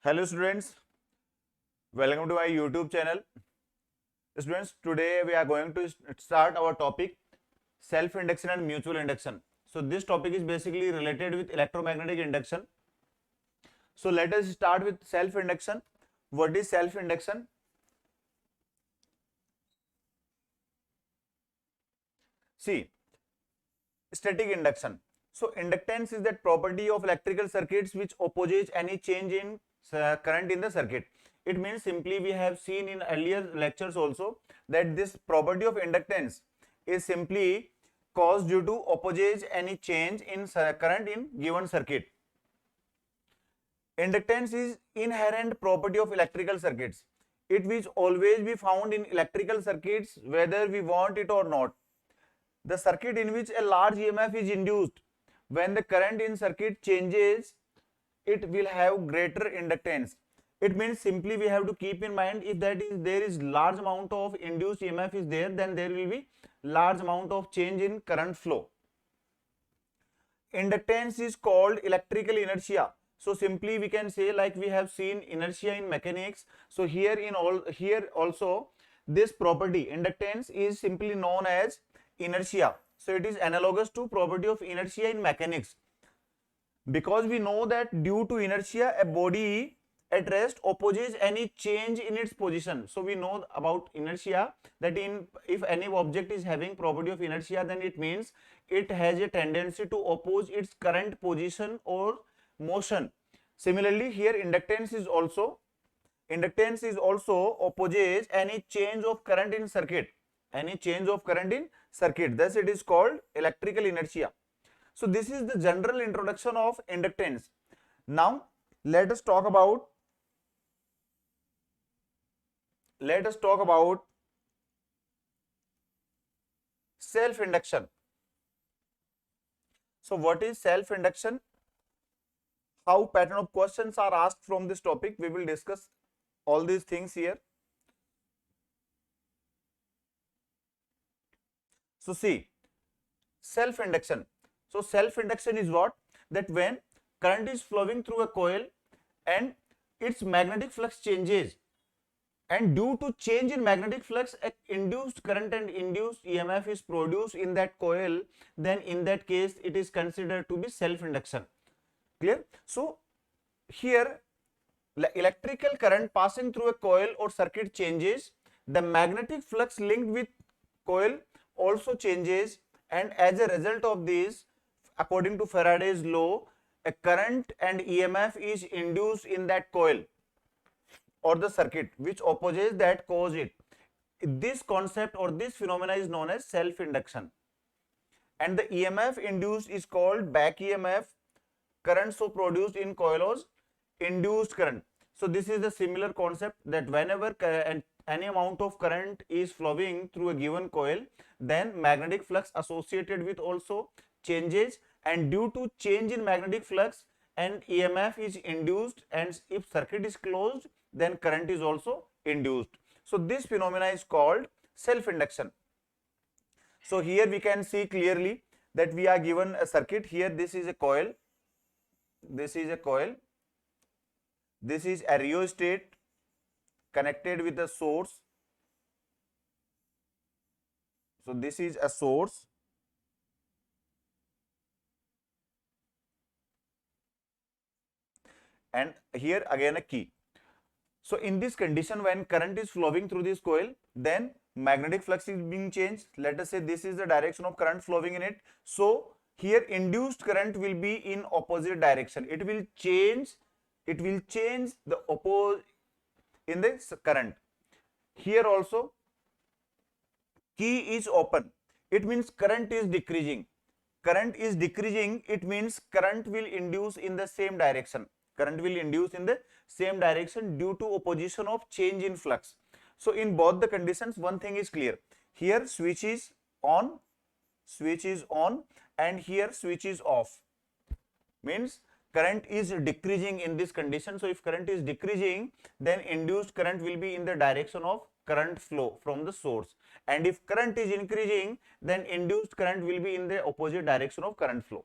Hello students, welcome to my YouTube channel. Students, today we are going to start our topic self-induction and mutual induction. So this topic is basically related with electromagnetic induction. So let us start with self-induction. What is self-induction? See, static induction. So inductance is that property of electrical circuits which opposes any change in current in the circuit. It means simply we have seen in earlier lectures also that this property of inductance is simply caused due to opposes any change in current in given circuit. Inductance is inherent property of electrical circuits. It will always be found in electrical circuits whether we want it or not. The circuit in which a large EMF is induced, when the current in circuit changes, it will have greater inductance. It means simply we have to keep in mind if there is large amount of induced EMF is there, then there will be large amount of change in current flow. Inductance is called electrical inertia. So simply we can say, like we have seen inertia in mechanics. So here also this property inductance is simply known as inertia. So it is analogous to property of inertia in mechanics, because we know that due to inertia a body at rest opposes any change in its position. So we know about inertia that if any object is having property of inertia, then it means it has a tendency to oppose its current position or motion. Similarly, here inductance is also opposes any change of current in circuit. Thus it is called electrical inertia. So this is the general introduction of inductance. Now let us talk about self-induction. So what is self-induction? How pattern of questions are asked from this topic? We will discuss all these things here. So see, self-induction. So self-induction is what? That when current is flowing through a coil and its magnetic flux changes, and due to change in magnetic flux, a induced current and induced EMF is produced in that coil, then in that case it is considered to be self-induction. Clear? So here electrical current passing through a coil or circuit changes, the magnetic flux linked with coil also changes, and as a result of this, according to Faraday's law, a current and EMF is induced in that coil or the circuit which opposes that cause it. This concept or this phenomena is known as self-induction, and the EMF induced is called back EMF. Current so produced in coil is induced current. So this is the similar concept that whenever any amount of current is flowing through a given coil, then magnetic flux associated with also changes, and due to change in magnetic flux and EMF is induced, and if circuit is closed, then current is also induced. So this phenomena is called self-induction. So here we can see clearly that we are given a circuit. Here this is a coil, this is a rheostat connected with the source. So this is a source, and here again a key. So in this condition, when current is flowing through this coil, then magnetic flux is being changed. Let us say this is the direction of current flowing in it. So here induced current will be in opposite direction. It will change the opposite in the current. Here also key is open. It means current is decreasing. It means current will induce in the same direction. Due to opposition of change in flux. So in both the conditions, one thing is clear. Here switch is on, and here switch is off. Means current is decreasing in this condition. So if current is decreasing, then induced current will be in the direction of current flow from the source, and if current is increasing, then induced current will be in the opposite direction of current flow.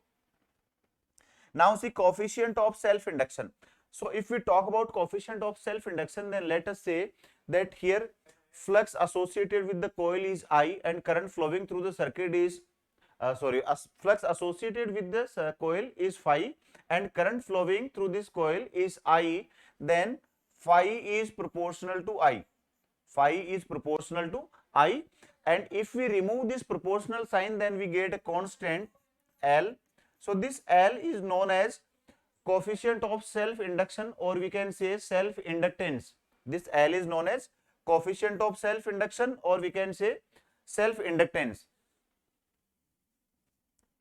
Now see coefficient of self-induction. So if we talk about coefficient of self-induction, then let us say that here flux associated with the coil is I and current flowing through the circuit is flux associated with this coil is phi and current flowing through this coil is I, then phi is proportional to I. Phi is proportional to I, and if we remove this proportional sign, then we get a constant L. So this L is known as coefficient of self induction, or we can say self inductance. This L is known as coefficient of self induction, or we can say self inductance.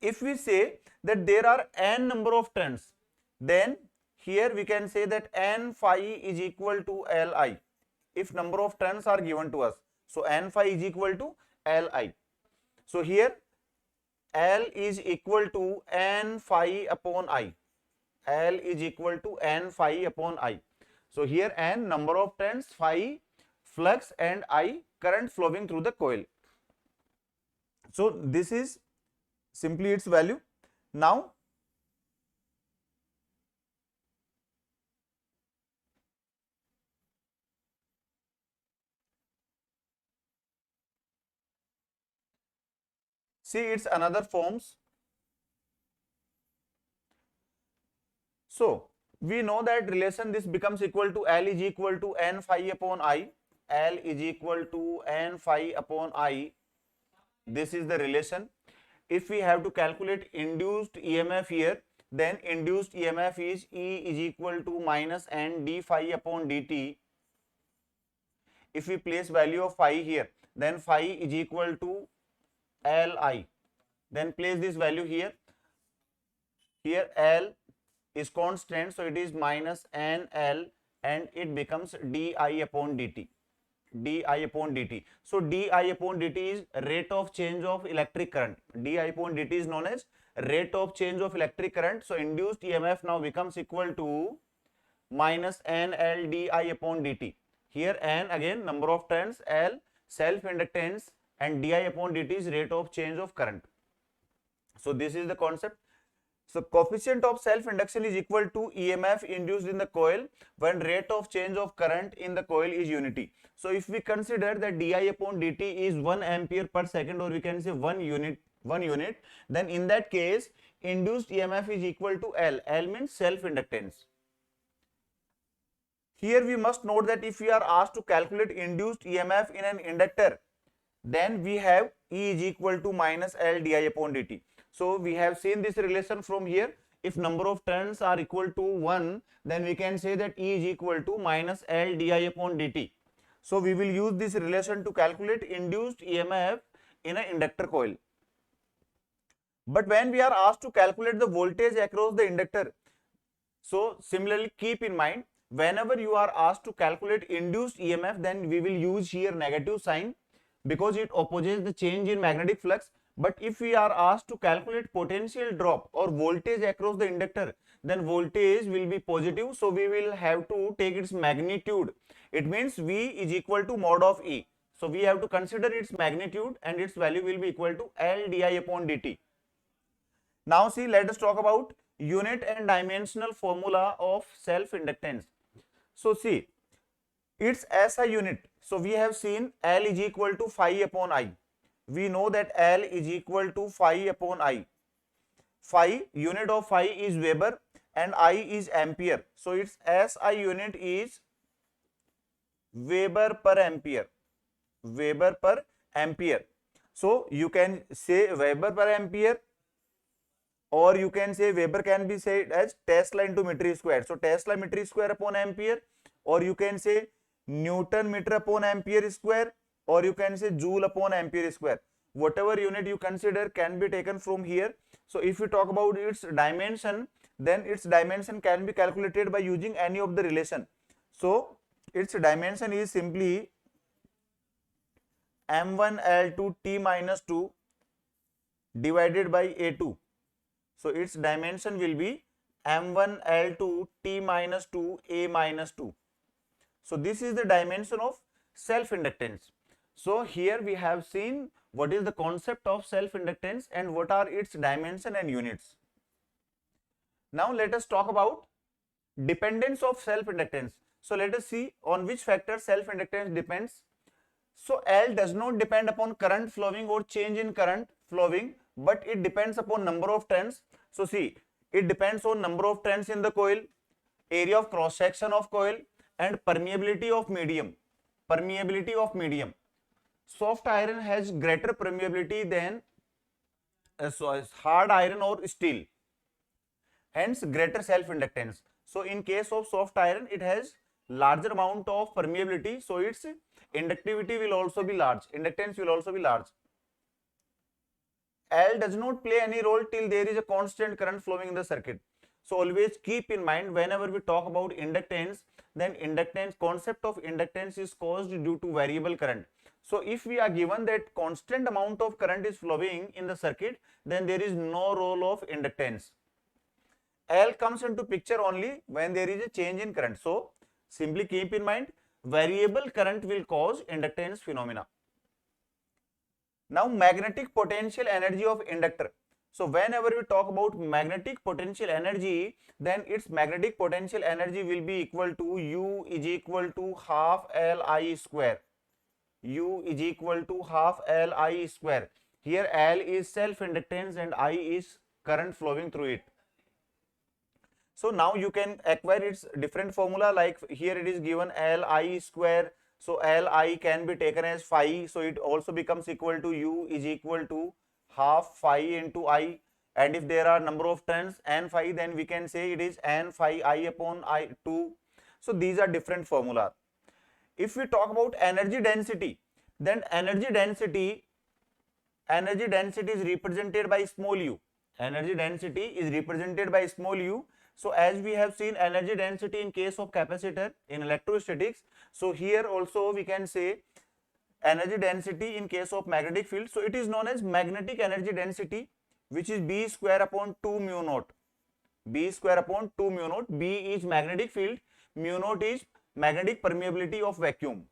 If we say that there are n number of turns, then here we can say that n phi is equal to Li. If number of turns are given to us, so n phi is equal to Li. So here L is equal to n phi upon I. L is equal to n phi upon I. So here n number of turns, phi flux, and I current flowing through the coil. So this is simply its value. Now see its another forms. So we know that relation, this becomes equal to L is equal to n phi upon I. L is equal to n phi upon I. This is the relation. If we have to calculate induced EMF here, then induced EMF is E is equal to minus n d phi upon dt. If we place value of phi here, then phi is equal to Li. Then place this value here. Here L is constant, so it is minus NL, and it becomes di upon dt. Di upon dt. So di upon dt is rate of change of electric current. Di upon dt is known as rate of change of electric current. So induced EMF now becomes equal to minus NL di upon dt. Here N again number of turns, L self inductance, and di upon dt is rate of change of current. So this is the concept. So coefficient of self induction is equal to EMF induced in the coil when rate of change of current in the coil is unity. So if we consider that di upon dt is 1 ampere per second, or we can say 1 unit, then in that case induced EMF is equal to L. L means self inductance. Here we must note that if we are asked to calculate induced EMF in an inductor, then we have E is equal to minus L di upon dt. So we have seen this relation from here. If number of turns are equal to 1, then we can say that E is equal to minus L di upon dt. So we will use this relation to calculate induced EMF in an inductor coil. But when we are asked to calculate the voltage across the inductor, so similarly keep in mind, whenever you are asked to calculate induced EMF, then we will use here negative sign because it opposes the change in magnetic flux. But if we are asked to calculate potential drop or voltage across the inductor, then voltage will be positive, so we will have to take its magnitude. It means V is equal to mod of E. So we have to consider its magnitude, and its value will be equal to L di upon dt. Now see, let us talk about unit and dimensional formula of self inductance. So see, it's SI unit. So we have seen L is equal to phi upon I. We know that L is equal to phi upon I. Phi, unit of phi is Weber and I is ampere. So its SI unit is Weber per ampere. Weber per ampere. So you can say Weber per ampere, or you can say Weber can be said as Tesla into meter square. So Tesla meter square upon ampere, or you can say Newton meter upon ampere square, or you can say joule upon ampere square. Whatever unit you consider can be taken from here. So if we talk about its dimension, then its dimension can be calculated by using any of the relation. So its dimension is simply m1L2 T minus 2 divided by A2. So its dimension will be m1L2 T minus 2 A minus 2. So this is the dimension of self inductance. So here we have seen what is the concept of self inductance and what are its dimension and units. Now let us talk about Dependence of self-inductance. So let us see on which factor self-inductance depends. So L does not depend upon current flowing or change in current flowing, but it depends upon number of turns. So see, it depends on number of turns in the coil, area of cross section of coil, and permeability of medium. Permeability of medium. Soft iron has greater permeability than hard iron or steel, hence greater self-inductance. So in case of soft iron, it has larger amount of permeability, so its inductivity will also be large, inductance will also be large. L does not play any role till there is a constant current flowing in the circuit. So always keep in mind, whenever we talk about inductance, then inductance, concept of inductance is caused due to variable current. So if we are given that constant amount of current is flowing in the circuit, then there is no role of inductance. L comes into picture only when there is a change in current. So simply keep in mind, variable current will cause inductance phenomena. Now magnetic potential energy of inductor. So whenever we talk about magnetic potential energy, then its magnetic potential energy will be equal to U is equal to half Li square. U is equal to half Li square. Here L is self-inductance and I is current flowing through it. So now you can acquire its different formula, like here it is given Li square. So Li can be taken as phi. So it also becomes equal to U is equal to half phi into I. And if there are number of turns n phi, then we can say it is n phi I upon I2. So these are different formula. If we talk about energy density, then energy density is represented by small u. Energy density is represented by small u. So as we have seen energy density in case of capacitor in electrostatics, so here also we can say energy density in case of magnetic field. So it is known as magnetic energy density, which is B square upon 2 mu naught. B square upon 2 mu naught. B is magnetic field, mu naught is magnetic permeability of vacuum.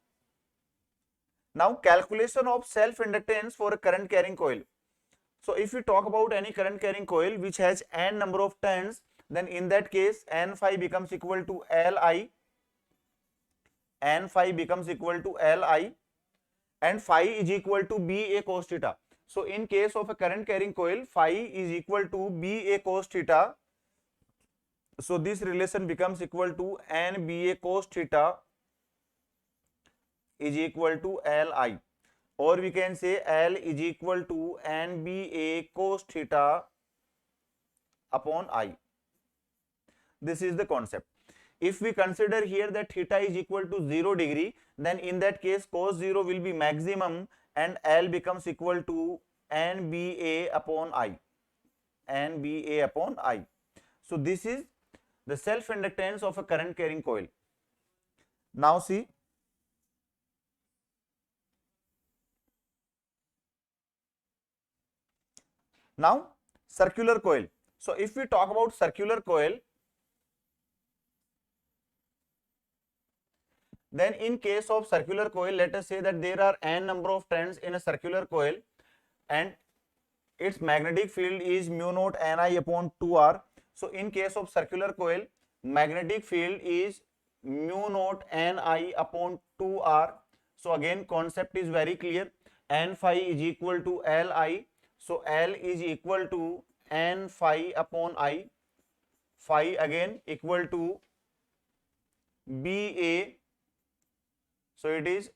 Now calculation of self-inductance for a current carrying coil. So if we talk about any current carrying coil which has n number of turns, then in that case n phi becomes equal to Li, n phi becomes equal to Li, and phi is equal to Ba cos theta. So in case of a current carrying coil, phi is equal to Ba cos theta. So this relation becomes equal to Nba cos theta is equal to Li, or we can say L is equal to Nba cos theta upon I. This is the concept. If we consider here that theta is equal to 0 degree, then in that case cos 0 will be maximum and L becomes equal to Nba upon I. Nba upon I. So this is the self-inductance of a current carrying coil. Now see, now circular coil. So if we talk about circular coil, then in case of circular coil, let us say that there are n number of turns in a circular coil and its magnetic field is mu naught Ni upon 2R. So in case of circular coil, magnetic field is mu naught Ni upon 2R. So again concept is very clear. N phi is equal to Li. So L is equal to N phi upon I. Phi again equal to Ba. So it is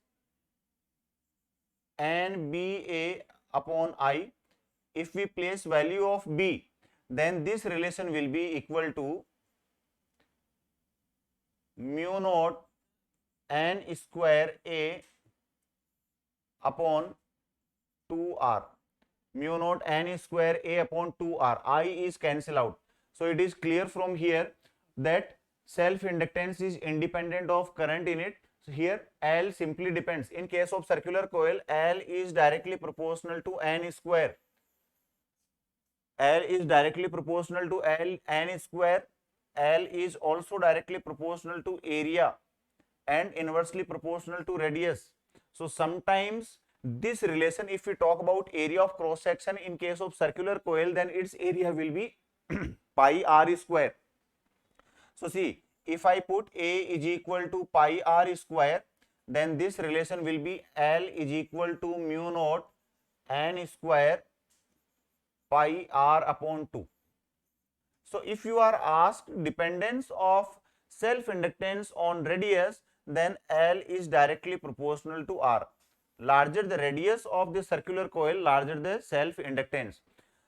Nba upon I. If we place value of B, then this relation will be equal to mu naught N square A upon 2R. Mu naught N square A upon 2R. I is cancel out. So it is clear from here that self-inductance is independent of current in it. So here L simply depends. In case of circular coil, L is directly proportional to N square. L is directly proportional to N square. L is also directly proportional to area and inversely proportional to radius. So sometimes this relation, if we talk about area of cross section in case of circular coil, then its area will be pi r square. So see, if I put A is equal to pi r square, then this relation will be L is equal to mu naught n square pi r upon 2. So if you are asked dependence of self-inductance on radius, then L is directly proportional to R. Larger the radius of the circular coil, larger the self-inductance.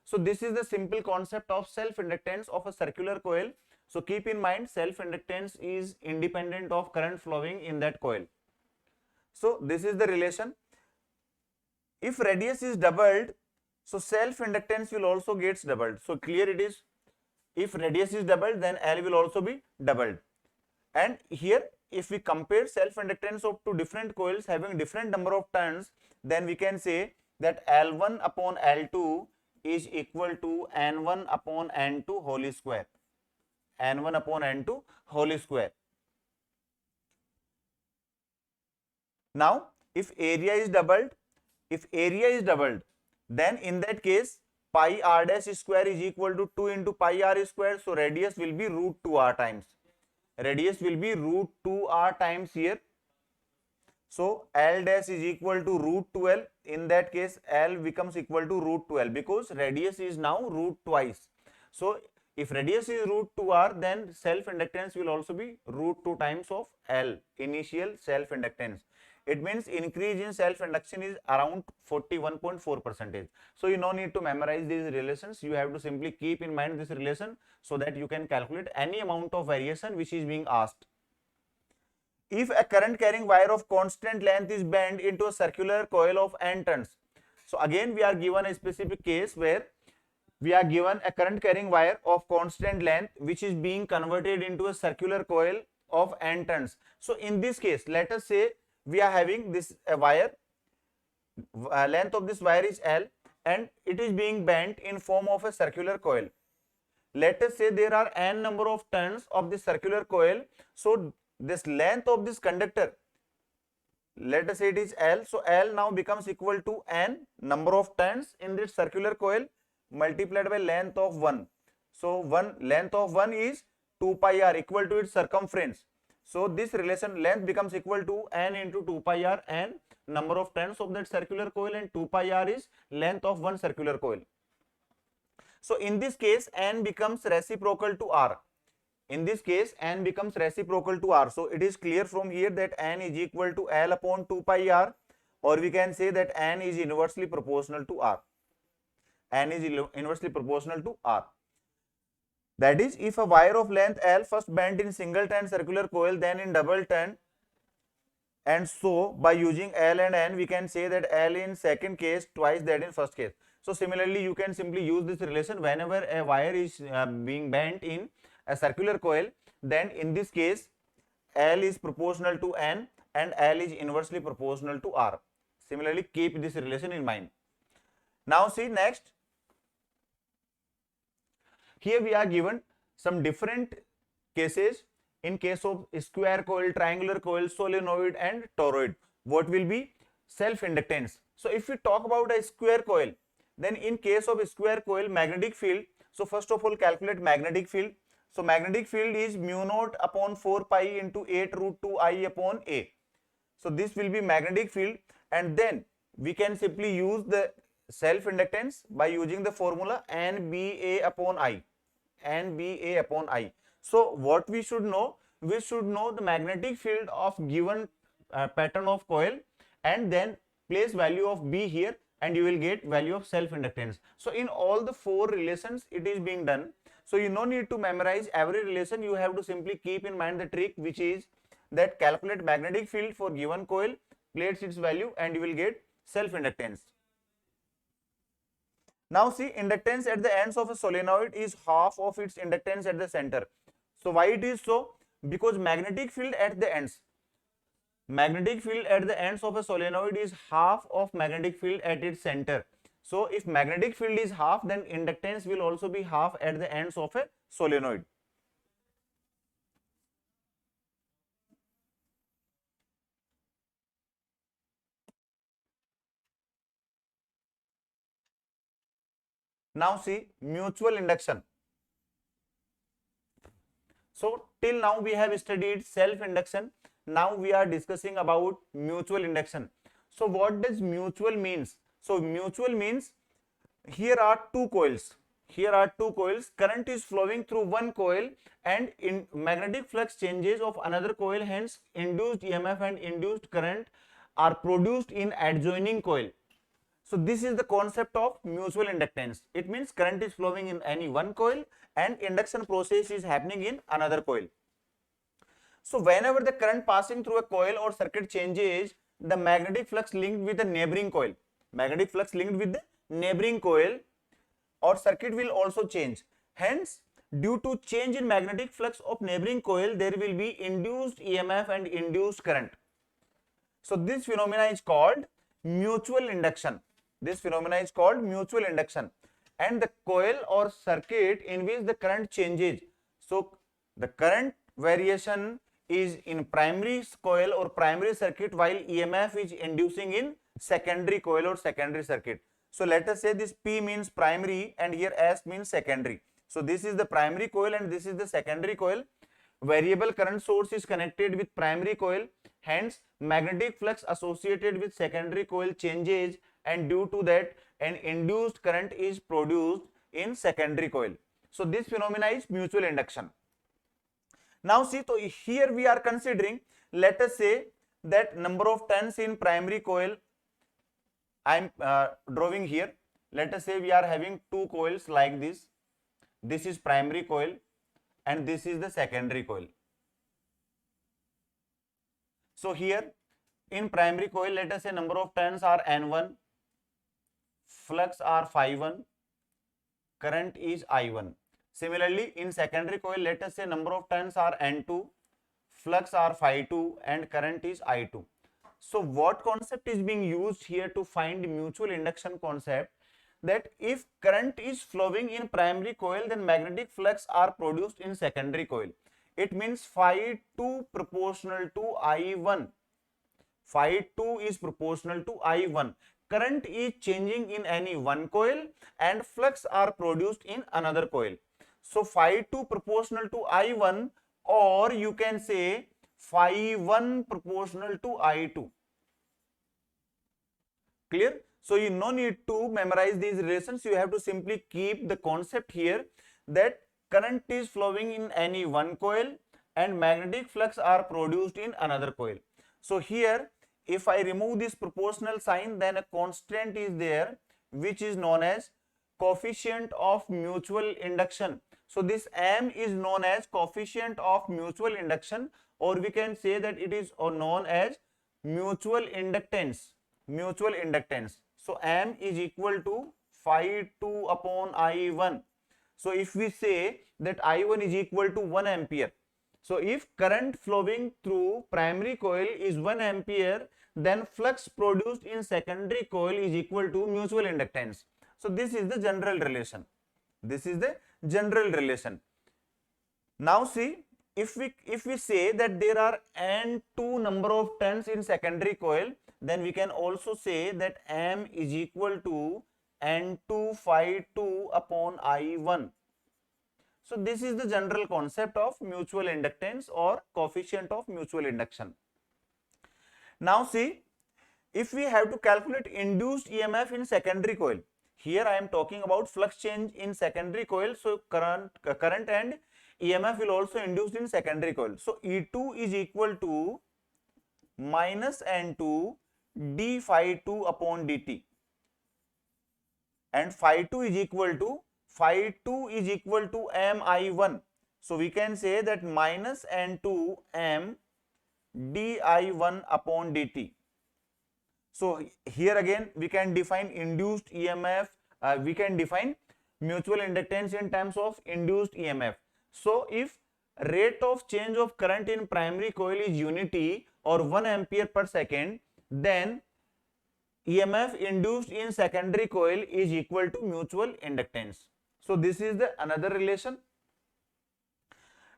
So this is the simple concept of self-inductance of a circular coil. So keep in mind, self-inductance is independent of current flowing in that coil. So this is the relation. If radius is doubled, so self-inductance will also gets doubled. So clear it is. If radius is doubled, then L will also be doubled. And here, if we compare self-inductance of two different coils having different number of turns, then we can say that L1 upon L2 is equal to N1 upon N2 whole square. N1 upon N2 whole square. Now, if area is doubled, then in that case, pi r dash square is equal to 2 into pi r square. So radius will be root 2r times. Radius will be root 2r times here. So L dash is equal to root 12. In that case, L becomes equal to root 12 because radius is now root twice. So if radius is root 2r, then self-inductance will also be root 2 times of L, initial self-inductance. It means increase in self-induction is around 41.4%. So you no need to memorize these relations. You have to simply keep in mind this relation so that you can calculate any amount of variation which is being asked. If a current carrying wire of constant length is bent into a circular coil of n turns. So again we are given a specific case where we are given a current carrying wire of constant length which is being converted into a circular coil of n turns. So in this case, let us say we are having this wire, length of this wire is L and it is being bent in form of a circular coil. Let us say there are n number of turns of the circular coil. So this length of this conductor, let us say it is L. So L now becomes equal to n number of turns in this circular coil multiplied by length of 1. So length of 1 is 2 pi r equal to its circumference. So this relation length becomes equal to n into 2 pi r, n number of turns of that circular coil and 2 pi r is length of one circular coil. So in this case, n becomes reciprocal to r. In this case, n becomes reciprocal to r. So it is clear from here that n is equal to L upon 2 pi r, or we can say that n is inversely proportional to r. N is inversely proportional to r. That is, if a wire of length L first bent in single turn circular coil, then in double turn, and so by using L and N, we can say that L in second case twice that in first case. So similarly, you can simply use this relation whenever a wire is being bent in a circular coil, then in this case L is proportional to N and L is inversely proportional to R. Similarly, keep this relation in mind. Now see next. Here we are given some different cases in case of square coil, triangular coil, solenoid and toroid. What will be self-inductance? So if we talk about a square coil, then in case of a square coil, magnetic field. So first of all, calculate magnetic field. So magnetic field is mu naught upon 4 pi into 8 root 2 I upon A. So this will be magnetic field, and then we can simply use the self-inductance by using the formula NBA upon I. NBA upon I. So what we should know? We should know the magnetic field of given pattern of coil and then place value of B here and you will get value of self-inductance. So in all the four relations it is being done. So you no need to memorize every relation. You have to simply keep in mind the trick, which is that calculate magnetic field for given coil, place its value and you will get self-inductance. Now see, inductance at the ends of a solenoid is half of its inductance at the center. So why it is so? Because magnetic field at the ends of a solenoid is half of magnetic field at its center. So if magnetic field is half, then inductance will also be half at the ends of a solenoid. Now see, mutual induction. So till now we have studied self induction. Now we are discussing about mutual induction. So what does mutual means? So mutual means here are two coils. Here are two coils. Current is flowing through one coil and in magnetic flux changes of another coil. Hence, induced EMF and induced current are produced in adjoining coil. So this is the concept of mutual inductance. It means current is flowing in any one coil and induction process is happening in another coil. So whenever the current passing through a coil or circuit changes, the magnetic flux linked with the neighboring coil, magnetic flux linked with the neighboring coil or circuit will also change. Hence, due to change in magnetic flux of neighboring coil, there will be induced EMF and induced current. So this phenomena is called mutual induction. This phenomena is called mutual induction. And the coil or circuit in which the current changes. So the current variation is in primary coil or primary circuit, while EMF is inducing in secondary coil or secondary circuit. So let us say this P means primary and here S means secondary. So this is the primary coil and this is the secondary coil. Variable current source is connected with primary coil. Hence, magnetic flux associated with secondary coil changes, and due to that, an induced current is produced in secondary coil. So this phenomena is mutual induction. Now see, so here we are considering, let us say that number of turns in primary coil. I am drawing here. Let us say we are having two coils like this. This is primary coil and this is the secondary coil. So here in primary coil, let us say number of turns are N1, flux are phi1, current is I1. Similarly, in secondary coil, let us say number of turns are N2, flux are phi2 and current is I2. So what concept is being used here to find mutual induction concept? That if current is flowing in primary coil, then magnetic flux are produced in secondary coil. It means phi2 proportional to I1. Phi2 is proportional to I1. Current is changing in any one coil and flux are produced in another coil. So phi2 proportional to I1, or you can say phi1 proportional to I2. Clear? So you no need to memorize these relations. You have to simply keep the concept here that current is flowing in any one coil and magnetic flux are produced in another coil. So here, if I remove this proportional sign, then a constant is there which is known as coefficient of mutual induction. So this M is known as coefficient of mutual induction, or we can say that it is known as mutual inductance. Mutual inductance. So M is equal to phi2 upon I1. So if we say that I1 is equal to 1 ampere. So if current flowing through primary coil is 1 ampere, then flux produced in secondary coil is equal to mutual inductance. So this is the general relation. This is the general relation. Now see, if we say that there are N2 number of turns in secondary coil, then we can also say that M is equal to N2 phi2 upon I1. So this is the general concept of mutual inductance or coefficient of mutual induction. Now see, if we have to calculate induced EMF in secondary coil, here I am talking about flux change in secondary coil. So current and EMF will also induced in secondary coil. So E2 is equal to minus N2 d phi2 upon dt, and phi2 is equal to m I1. So we can say that minus N2 m di1 upon dt. So here again we can define induced EMF, we can define mutual inductance in terms of induced EMF. So if rate of change of current in primary coil is unity or 1 ampere per second, then EMF induced in secondary coil is equal to mutual inductance. So this is the another relation.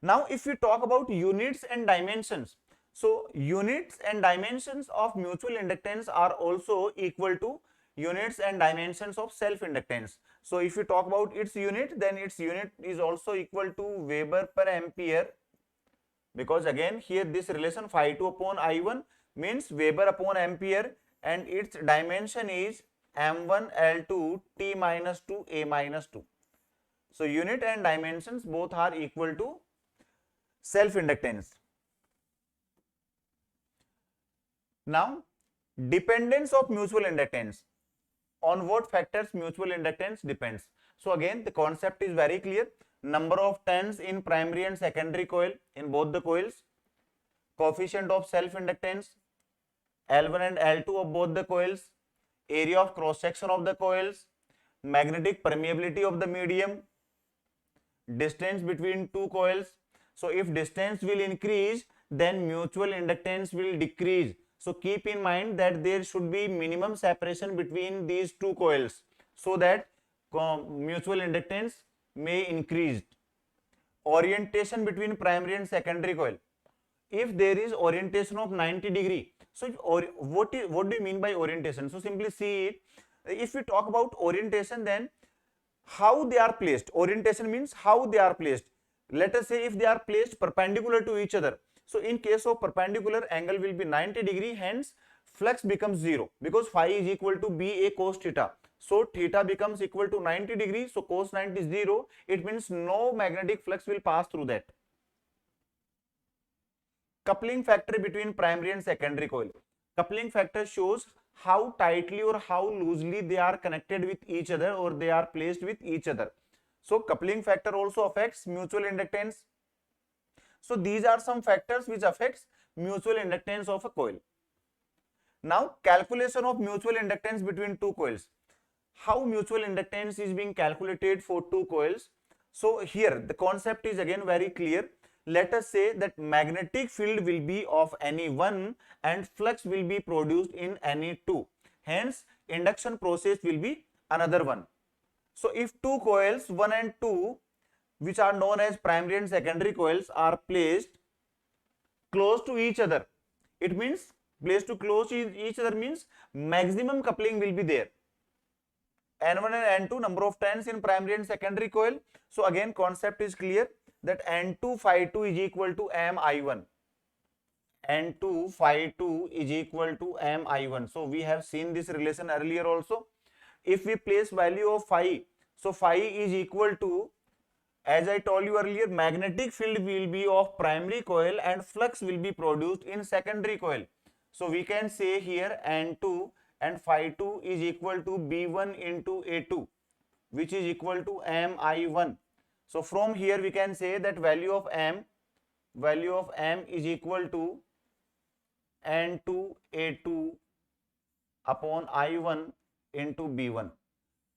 Now if we talk about units and dimensions, so units and dimensions of mutual inductance are also equal to units and dimensions of self inductance. So if we talk about its unit, then its unit is also equal to Weber per ampere because again here this relation phi 2 upon I1 means Weber upon ampere, and its dimension is m1 L2 T minus 2 A minus 2. So unit and dimensions both are equal to self inductance. Now, dependence of mutual inductance. On what factors mutual inductance depends? So again, the concept is very clear. Number of turns in primary and secondary coil in both the coils, coefficient of self inductance, L1 and L2 of both the coils, area of cross section of the coils, magnetic permeability of the medium, distance between two coils. So if distance will increase, then mutual inductance will decrease. So keep in mind that there should be minimum separation between these two coils so that mutual inductance may increase. Orientation between primary and secondary coil. If there is orientation of 90 degree, so what do you mean by orientation? So simply see it. If we talk about orientation, then how they are placed. Orientation means how they are placed. Let us say if they are placed perpendicular to each other. So in case of perpendicular, angle will be 90 degree, hence flux becomes 0 because phi is equal to BA cos theta. So theta becomes equal to 90 degrees, so cos 90 is 0. It means no magnetic flux will pass through that. Coupling factor between primary and secondary coil. Coupling factor shows how tightly or how loosely they are connected with each other or they are placed with each other. So coupling factor also affects mutual inductance. So these are some factors which affects mutual inductance of a coil. Now calculation of mutual inductance between two coils. How mutual inductance is being calculated for two coils? So here the concept is again very clear. Let us say that magnetic field will be of any one and flux will be produced in any two. Hence induction process will be another one. So if two coils 1 and 2, which are known as primary and secondary coils, are placed close to each other, it means placed to close each other means maximum coupling will be there. N1 and N2 number of turns in primary and secondary coil. So again concept is clear that N2 phi 2 is equal to M I1. N2 phi 2 is equal to M I1. So we have seen this relation earlier also. If we place value of phi, so phi is equal to, as I told you earlier, magnetic field will be of primary coil and flux will be produced in secondary coil. So we can say here N2 and phi 2 is equal to B1 into A2, which is equal to Mi1. So from here we can say that value of M is equal to N2 A2 upon I1 into B1.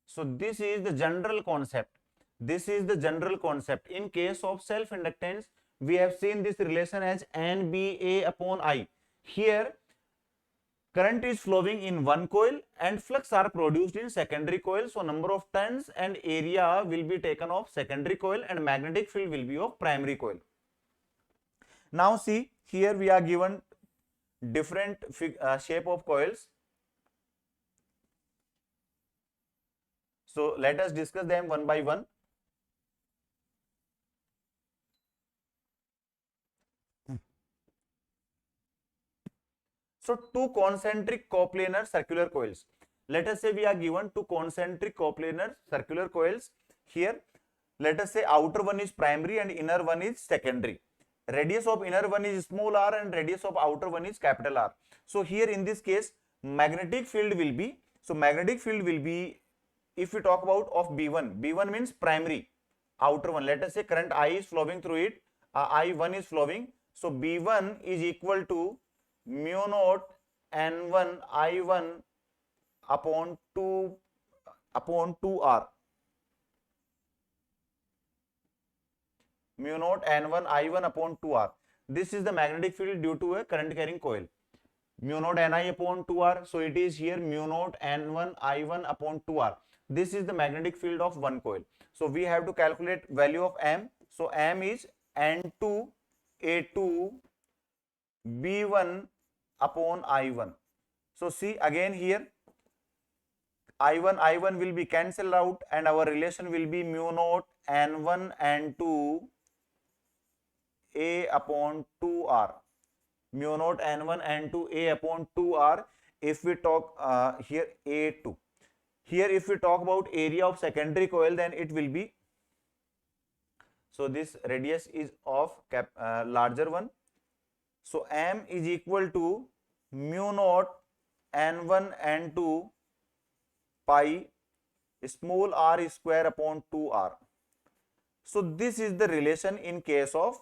So this is the general concept. This is the general concept. In case of self-inductance, we have seen this relation as NBA upon I. Here, current is flowing in one coil and flux are produced in secondary coil. So number of turns and area will be taken of secondary coil and magnetic field will be of primary coil. Now see, here we are given different shape of coils. So let us discuss them one by one. So two concentric coplanar circular coils. Let us say we are given two concentric coplanar circular coils. Here, let us say outer one is primary and inner one is secondary. Radius of inner one is small r and radius of outer one is capital R. So here in this case, magnetic field will be, if we talk about of B1, B1 means primary, outer one. Let us say current I is flowing through it, I1 is flowing. So B1 is equal to mu naught N1 I1 upon 2R. Mu naught N1 I1 upon 2R. This is the magnetic field due to a current carrying coil. Mu naught Ni upon 2R. So it is here mu naught N1 I1 upon 2R. This is the magnetic field of one coil. So we have to calculate value of M. So M is N2 A2 B1 upon I1. So see again here I1 will be cancelled out and our relation will be mu naught N1 N2 A upon 2R, mu naught N1 N2 A upon 2R. If we talk here A2, here if we talk about area of secondary coil, then it will be, so this radius is of larger one, so M is equal to mu naught N1 N2 pi small r square upon 2R. So this is the relation in case of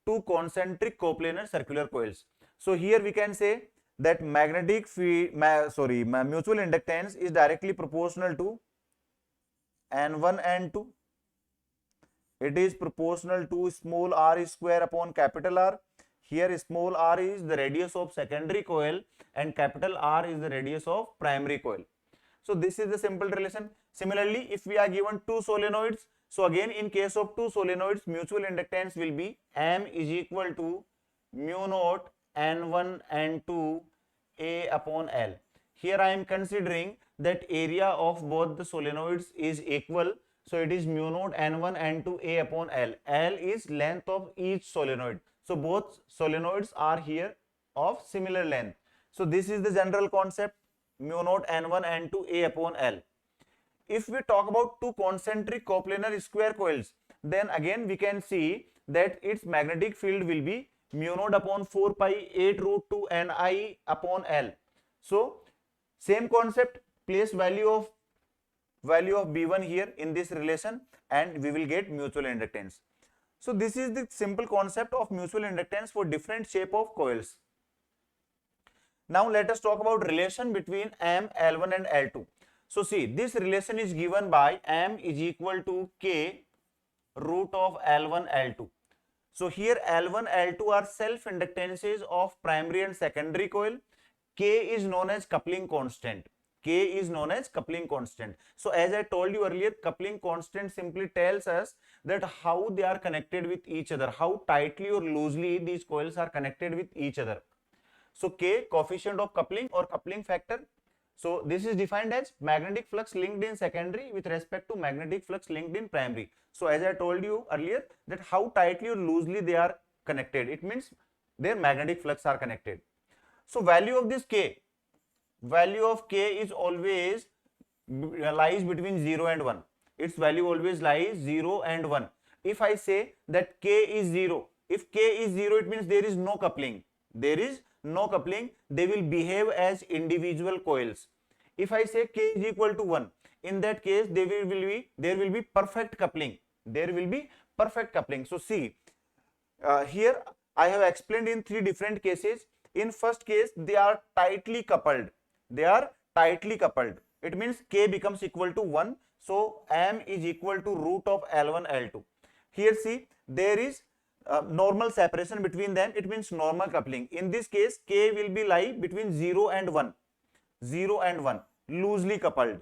two concentric coplanar circular coils. So here we can say that magnetic field, mutual inductance is directly proportional to N1 N2. It is proportional to small r square upon capital R. Here small r is the radius of secondary coil and capital R is the radius of primary coil. So this is the simple relation. Similarly, if we are given two solenoids, so again in case of two solenoids, mutual inductance will be M is equal to mu naught N1 N2 A upon L. Here I am considering that area of both the solenoids is equal. So it is mu naught N1 N2 A upon L. L is length of each solenoid. So both solenoids are here of similar length. So this is the general concept, mu naught N1 N2 A upon L. If we talk about two concentric coplanar square coils, then again we can see that its magnetic field will be mu naught upon 4 pi 8 root 2 Ni upon L. So same concept, place value of B1 here in this relation and we will get mutual inductance. So this is the simple concept of mutual inductance for different shape of coils. Now let us talk about relation between M, L1 and L2. So see, this relation is given by M is equal to K root of L1 L2. So here L1 L2 are self inductances of primary and secondary coil. K is known as coupling constant. K is known as coupling constant. So as I told you earlier, coupling constant simply tells us that how they are connected with each other, how tightly or loosely these coils are connected with each other. So K, coefficient of coupling or coupling factor. So this is defined as magnetic flux linked in secondary with respect to magnetic flux linked in primary. So as I told you earlier that how tightly or loosely they are connected, it means their magnetic flux are connected. So value of this K, value of K is always lies between 0 and 1. Its value always lies 0 and 1. If I say that K is 0, if K is 0, it means there is no coupling. There is no coupling, they will behave as individual coils. If I say K is equal to 1, in that case there will be perfect coupling. There will be perfect coupling. So see, here I have explained in three different cases. In first case, they are tightly coupled. They are tightly coupled. It means K becomes equal to 1. So M is equal to root of L1 L2. Here see, there is normal separation between them, it means normal coupling. In this case, K will be lie between 0 and 1, 0 and 1, loosely coupled.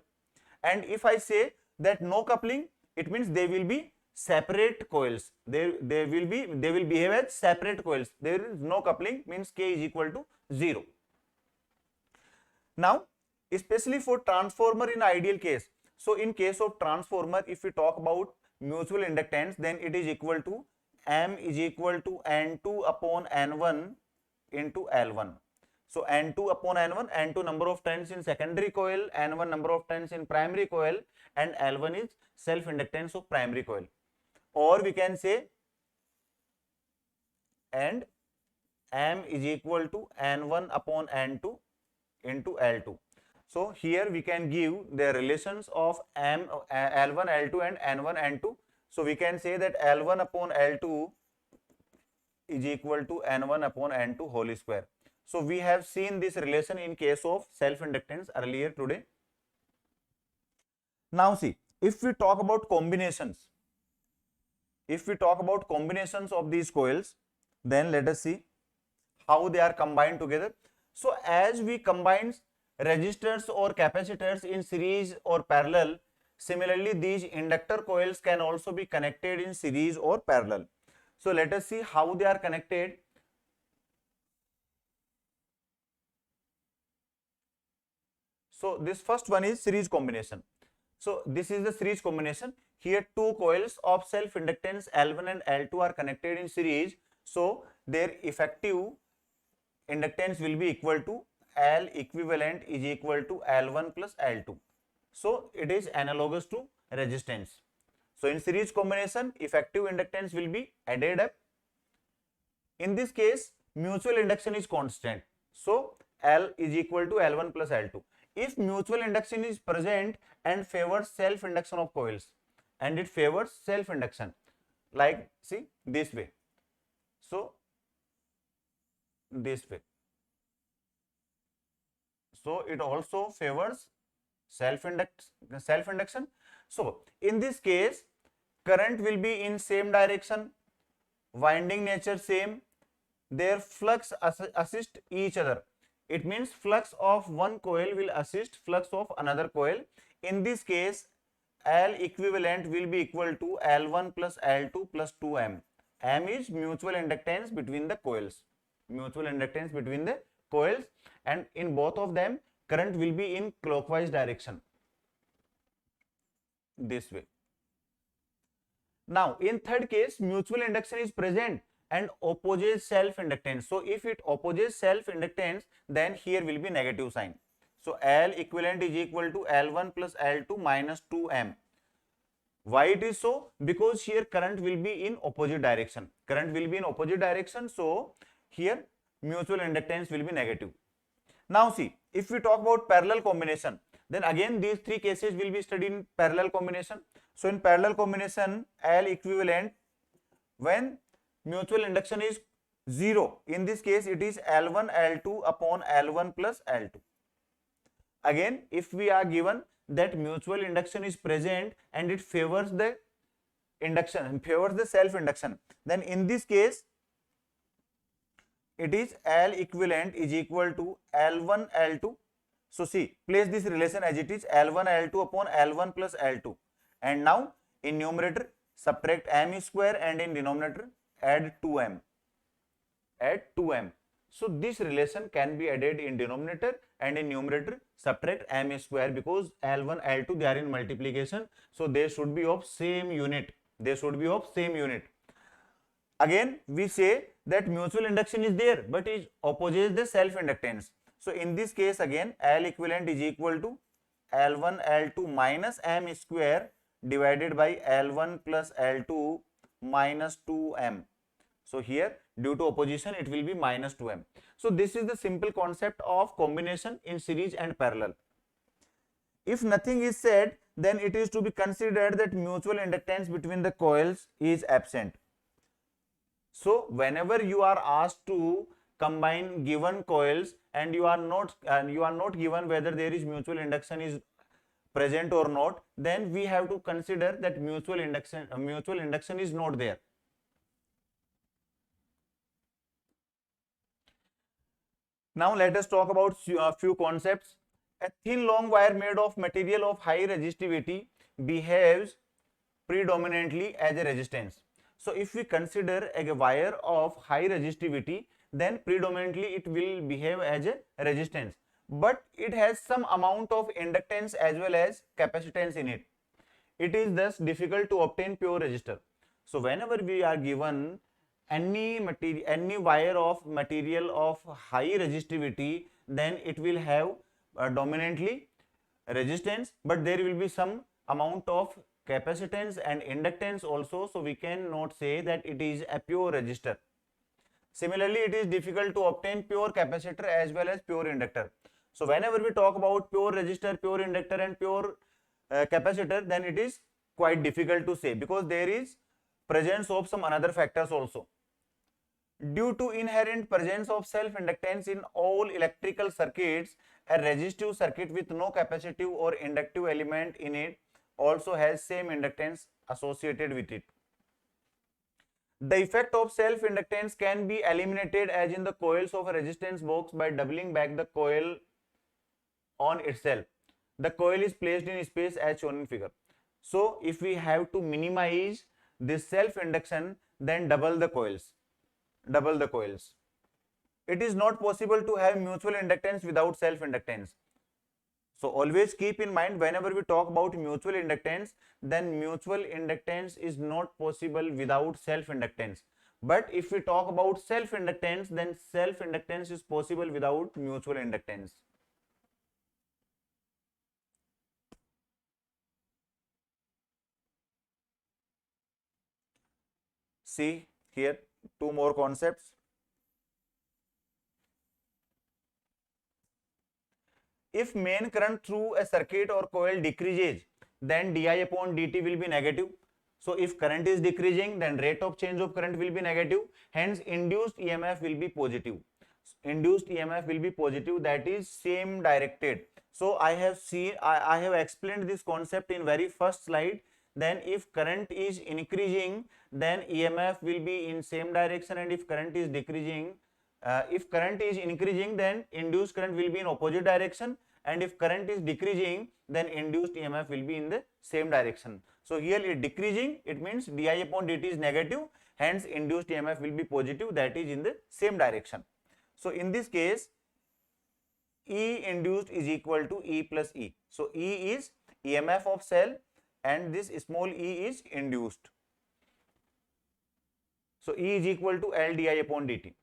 And if I say that no coupling, it means they will be separate coils. They will behave as separate coils. There is no coupling, means K is equal to 0. Now, especially for transformer in ideal case. So in case of transformer, if we talk about mutual inductance, then it is equal to M is equal to N2 upon N1 into L1. So N2 upon N1, N2 number of turns in secondary coil, N1 number of turns in primary coil, and L1 is self-inductance of primary coil. Or we can say, and M is equal to N1 upon N2 into L2. So here we can give the relations of L1, L2 and N1, N2. So we can say that L1 upon L2 is equal to N1 upon N2 whole square. So we have seen this relation in case of self-inductance earlier today. Now see, if we talk about combinations, of these coils, then let us see how they are combined together. So as we combine resistors or capacitors in series or parallel, similarly these inductor coils can also be connected in series or parallel. So let us see how they are connected. So this first one is series combination. So this is the series combination. Here two coils of self-inductance L1 and L2 are connected in series. So their effective inductance will be equal to L equivalent is equal to L1 plus L2. So it is analogous to resistance. So in series combination, effective inductance will be added up. In this case, mutual induction is constant. So L is equal to L1 plus L2. If mutual induction is present and favors self-induction of coils, and it favors self-induction, like see this way. So this way. So it also favors self-induction. So in this case, current will be in same direction, winding nature same, their flux assist each other. It means flux of one coil will assist flux of another coil. In this case, L equivalent will be equal to L1 plus L2 plus 2M. M is mutual inductance between the coils. Mutual inductance between the coils, and in both of them, current will be in clockwise direction. This way. Now, in third case, mutual induction is present and opposes self-inductance. So, if it opposes self-inductance, then here will be negative sign. So, L equivalent is equal to L1 plus L2 minus 2M. Why it is so? Because here current will be in opposite direction. Current will be in opposite direction. So, here mutual inductance will be negative. Now, see, if we talk about parallel combination, then again these three cases will be studied in parallel combination. So, in parallel combination, L equivalent, when mutual induction is 0, in this case it is L1 L2 upon L1 plus L2. Again, if we are given that mutual induction is present and it favors the induction and favors the self induction, then in this case it is L equivalent is equal to L1 L2. So see, place this relation as it is, L1 L2 upon L1 plus L2, and now in numerator subtract M square and in denominator add 2M. So this relation can be added in denominator, and in numerator subtract M square, because L1 L2 they are in multiplication, so they should be of same unit. Again we say that mutual induction is there, but it opposes the self inductance. So in this case again L equivalent is equal to L1 L2 minus M square divided by L1 plus L2 minus 2M. So here due to opposition it will be minus 2M. So this is the simple concept of combination in series and parallel. If nothing is said, then it is to be considered that mutual inductance between the coils is absent. So whenever you are asked to combine given coils and you are not given whether there is mutual induction is present or not, then we have to consider that mutual induction is not there. Now let us talk about a few concepts. A thin long wire made of material of high resistivity behaves predominantly as a resistance. So if we consider a wire of high resistivity, then predominantly it will behave as a resistance, but it has some amount of inductance as well as capacitance in it. It is thus difficult to obtain pure resistor. So whenever we are given any wire of material of high resistivity, then it will have dominantly resistance, but there will be some amount of capacitance and inductance also, so we cannot say that it is a pure resistor. Similarly, it is difficult to obtain pure capacitor as well as pure inductor. So whenever we talk about pure resistor, pure inductor and pure capacitor, then it is quite difficult to say, because there is presence of some another factors also. Due to inherent presence of self-inductance in all electrical circuits, a resistive circuit with no capacitive or inductive element in it also has same inductance associated with it. The effect of self-inductance can be eliminated as in the coils of a resistance box by doubling back the coil on itself. The coil is placed in space as shown in figure. So if we have to minimize this self-induction, then double the coils. It is not possible to have mutual inductance without self-inductance. So always keep in mind, whenever we talk about mutual inductance, then mutual inductance is not possible without self-inductance. But if we talk about self inductance, then self inductance is possible without mutual inductance. See here two more concepts. If main current through a circuit or coil decreases, then di upon dt will be negative. So if current is decreasing, then rate of change of current will be negative. Hence, induced EMF will be positive. Induced EMF will be positive, that is same directed. So I have explained this concept in very first slide. Then if current is increasing, then EMF will be in same direction, and if current is decreasing, if current is increasing, then induced current will be in opposite direction, and if current is decreasing, then induced EMF will be in the same direction. So here it decreasing, it means di upon dt is negative, hence induced EMF will be positive, that is in the same direction. So in this case, E induced is equal to E plus E. So E is EMF of cell and this small e is induced. So E is equal to L di upon dt.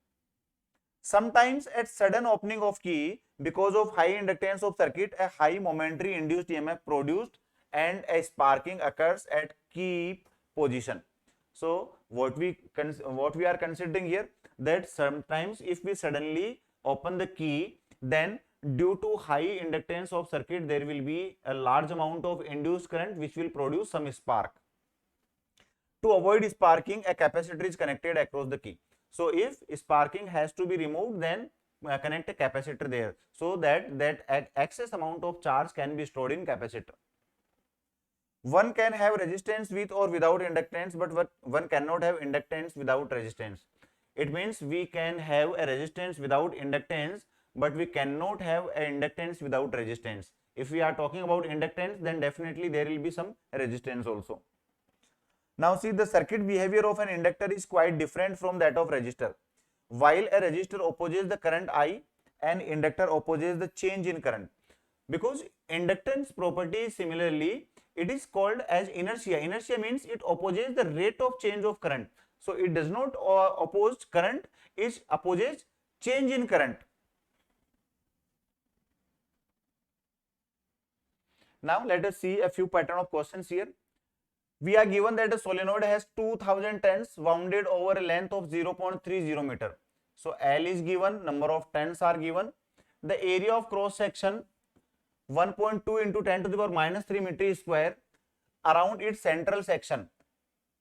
Sometimes at sudden opening of key, because of high inductance of circuit, a high momentary induced EMF produced and a sparking occurs at key position. So what we are considering here, that sometimes if we suddenly open the key, then due to high inductance of circuit, there will be a large amount of induced current which will produce some spark. To avoid sparking, a capacitor is connected across the key. So if sparking has to be removed, then connect a capacitor there, so that excess amount of charge can be stored in capacitor. One can have resistance with or without inductance, but one cannot have inductance without resistance. It means we can have a resistance without inductance, but we cannot have an inductance without resistance. If we are talking about inductance, then definitely there will be some resistance also. Now see, the circuit behavior of an inductor is quite different from that of resistor. While a resistor opposes the current I, an inductor opposes the change in current. Because inductance property similarly, it is called as inertia. Inertia means it opposes the rate of change of current. So it does not oppose current, it opposes change in current. Now let us see a few pattern of questions here. We are given that a solenoid has 2000 turns wounded over a length of 0.30 meter. So L is given, number of turns are given. The area of cross section 1.2 into 10 to the power minus 3 meter square around its central section.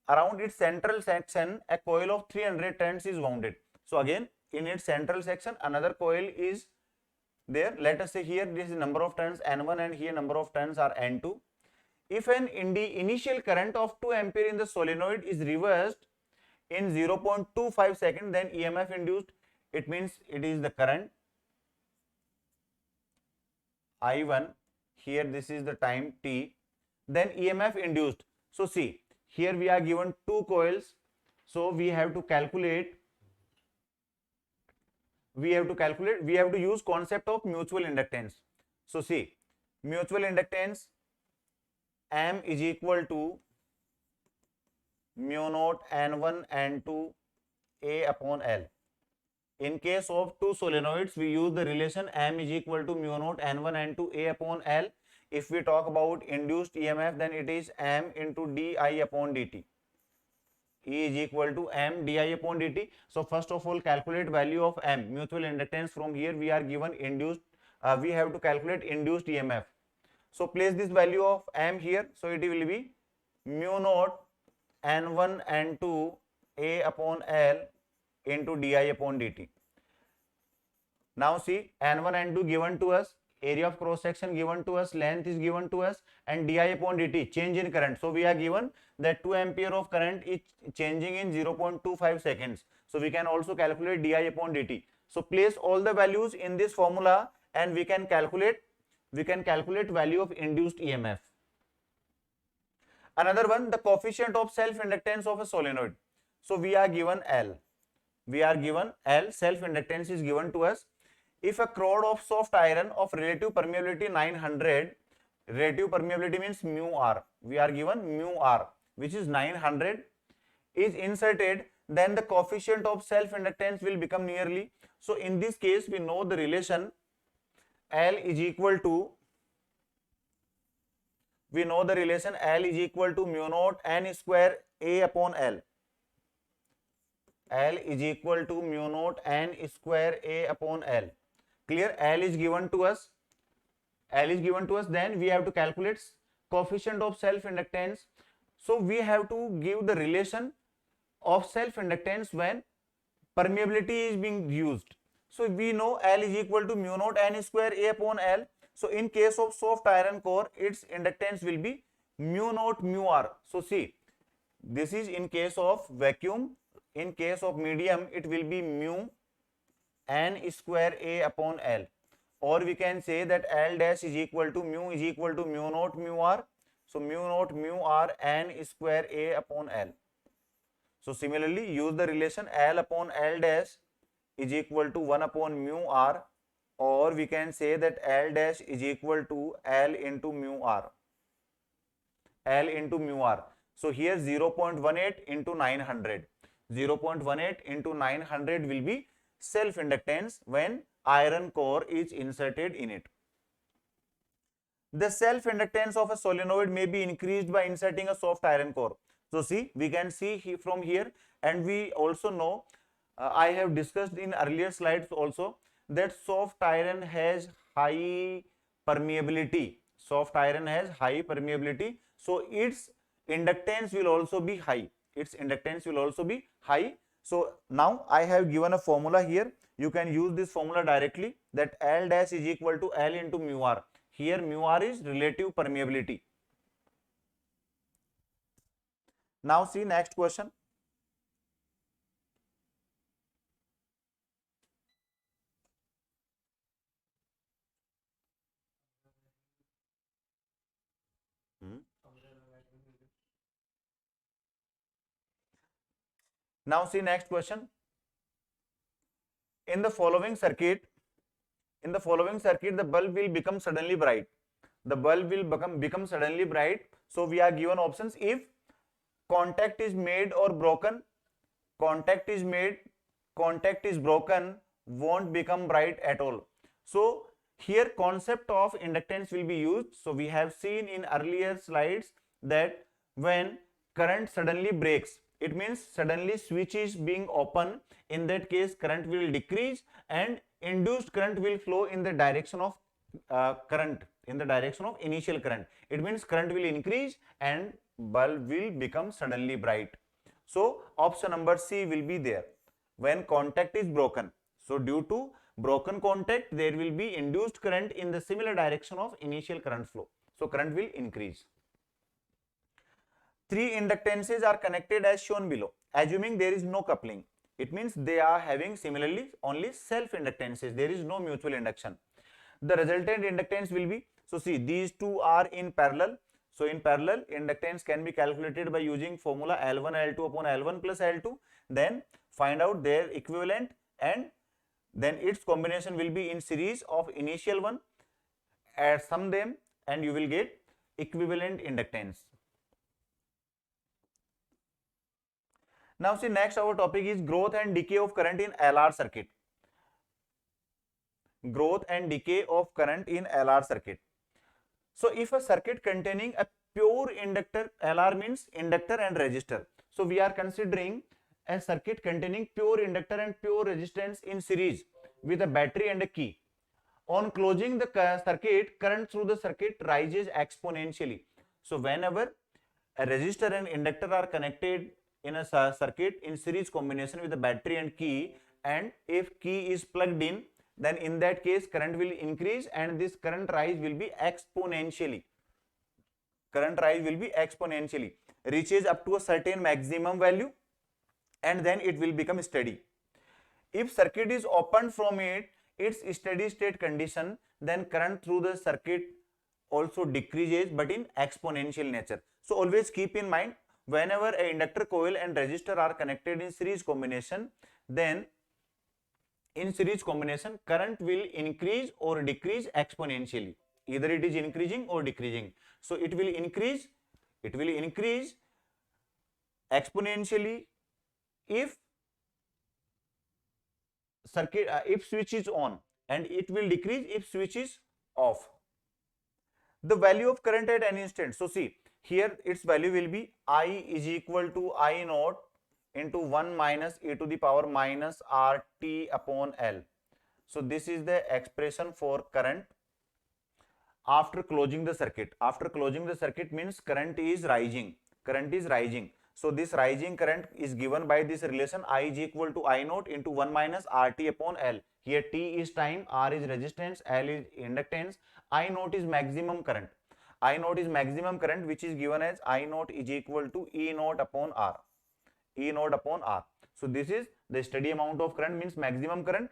Around its central section, a coil of 300 turns is wounded. So again, in its central section, another coil is there. Let us say here this is number of turns N1 and here number of turns are N2. If an initial current of 2 ampere in the solenoid is reversed in 0.25 seconds, then EMF induced, it means it is the current I1, here this is the time t, then EMF induced. So see, here we are given two coils, so we have to calculate, we have to use concept of mutual inductance. So see, mutual inductance M is equal to mu naught N1 N2 A upon L. In case of two solenoids, we use the relation M is equal to mu naught N1 N2 A upon L. If we talk about induced EMF, then it is M into di upon dt. E is equal to M di upon dt. So first of all, calculate value of M, mutual inductance. From here we are given induced, we have to calculate induced EMF. So place this value of M here, so it will be mu naught N1 N2 A upon L into di upon dt. Now see, N1 N2 given to us, area of cross section given to us, length is given to us, and di upon dt, change in current. So we are given that 2 ampere of current is changing in 0.25 seconds. So we can also calculate di upon dt. So place all the values in this formula and we can calculate value of induced EMF. Another one, the coefficient of self-inductance of a solenoid. So we are given L. Self-inductance is given to us. If a rod of soft iron of relative permeability 900, relative permeability means mu r, we are given mu r, which is 900, is inserted then the coefficient of self-inductance will become nearly. So in this case, we know the relation L is equal to, we know the relation L is equal to mu naught n square A upon L. L is equal to mu naught n square A upon L. Clear? L is given to us. L is given to us. Then we have to calculate coefficient of self-inductance. So we have to give the relation of self-inductance when permeability is being used. So we know L is equal to mu naught n square A upon L. So in case of soft iron core, its inductance will be mu naught mu R. So see, this is in case of vacuum. In case of medium, it will be mu n square A upon L. Or we can say that L dash is equal to mu naught mu R. So mu naught mu R n square A upon L. So similarly, use the relation L upon L dash is equal to 1 upon mu R, or we can say that L dash is equal to L into mu R. L into mu R. So here 0.18 into 900. 0.18 into 900 will be self-inductance when iron core is inserted in it. The self-inductance of a solenoid may be increased by inserting a soft iron core. So see, we can see from here, and we also know, I have discussed in earlier slides also, that soft iron has high permeability. Soft iron has high permeability, so its inductance will also be high. Its inductance will also be high. So now I have given a formula here. You can use this formula directly, that L dash is equal to L into mu R. Here mu R is relative permeability. Now see next question. Now see next question. In the following circuit, the bulb will become suddenly bright. The bulb will become suddenly bright. So we are given options: if contact is made or broken, contact is made, contact is broken, won't become bright at all. So here concept of inductance will be used. So we have seen in earlier slides that when current suddenly breaks, it means suddenly switch is being open. In that case, current will decrease and induced current will flow in the direction of current, in the direction of initial current. It means current will increase and bulb will become suddenly bright. So option number C will be there. When contact is broken, so due to broken contact, there will be induced current in the similar direction of initial current flow. So current will increase. Three inductances are connected as shown below, assuming there is no coupling. It means they are having similarly only self-inductances. There is no mutual induction. The resultant inductance will be, so see, these two are in parallel. So in parallel, inductance can be calculated by using formula L1 L2 upon L1 plus L2. Then find out their equivalent, and then its combination will be in series of initial one. Add sum them and you will get equivalent inductance. Now see, next our topic is growth and decay of current in LR circuit. Growth and decay of current in LR circuit. So if a circuit containing a pure inductor, LR means inductor and resistor. So we are considering a circuit containing pure inductor and pure resistance in series with a battery and a key. On closing the circuit, current through the circuit rises exponentially. So whenever a resistor and inductor are connected in a circuit in series combination with a battery and key, and if key is plugged in, then in that case current will increase and this current rise will be exponentially. Current rise will be exponentially, reaches up to a certain maximum value and then it will become steady. If circuit is opened from its steady state condition, then current through the circuit also decreases but in exponential nature. So always keep in mind, whenever a inductor coil and resistor are connected in series combination, then in series combination current will increase or decrease exponentially. Either it is increasing or decreasing. So it will increase exponentially if circuit if switch is on, and it will decrease if switch is off. The value of current at any instant. So see, here its value will be I is equal to I naught into 1 minus e to the power minus RT upon L. So this is the expression for current after closing the circuit. After closing the circuit means current is rising. Current is rising. So this rising current is given by this relation I is equal to I naught into 1 minus RT upon L. Here T is time, R is resistance, L is inductance, I naught is maximum current. I naught is maximum current, which is given as I naught is equal to E naught upon R. E naught upon R. So this is the steady amount of current, means maximum current.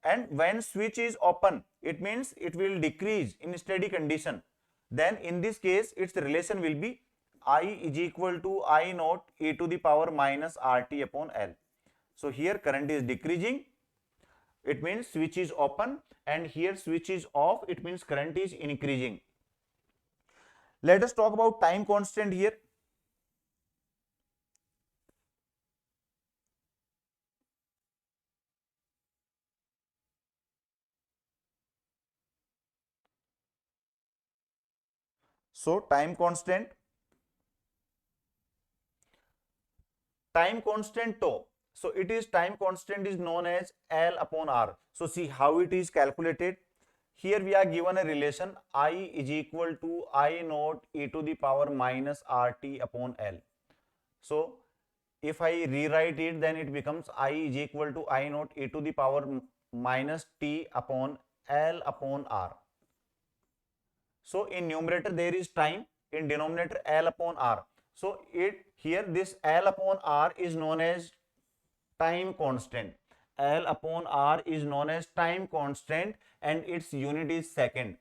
And when switch is open, it means it will decrease in steady condition. Then in this case, its relation will be I is equal to I naught e to the power minus RT upon L. So here current is decreasing, it means switch is open, and here switch is off, it means current is increasing. Let us talk about time constant here. So time constant tau. So it is time constant is known as L upon R. So see how it is calculated. Here we are given a relation I is equal to I naught e to the power minus RT upon L. So if I rewrite it, then it becomes I is equal to I naught e to the power minus T upon L upon R. So in numerator there is time, in denominator L upon R. So here this L upon R is known as time constant. L upon R is known as time constant, and its unit is second.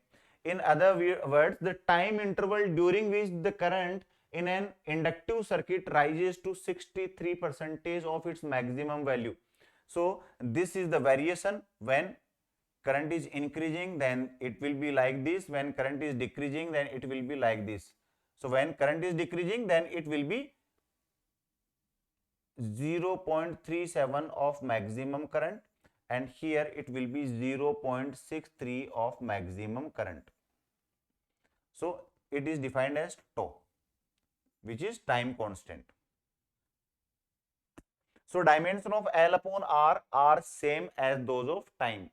In other words, the time interval during which the current in an inductive circuit rises to 63% of its maximum value. So this is the variation. When current is increasing, then it will be like this. When current is decreasing, then it will be like this. So when current is decreasing, then it will be 0.37 of maximum current, and here it will be 0.63 of maximum current. So it is defined as tau, which is time constant. So dimension of L upon R are same as those of time.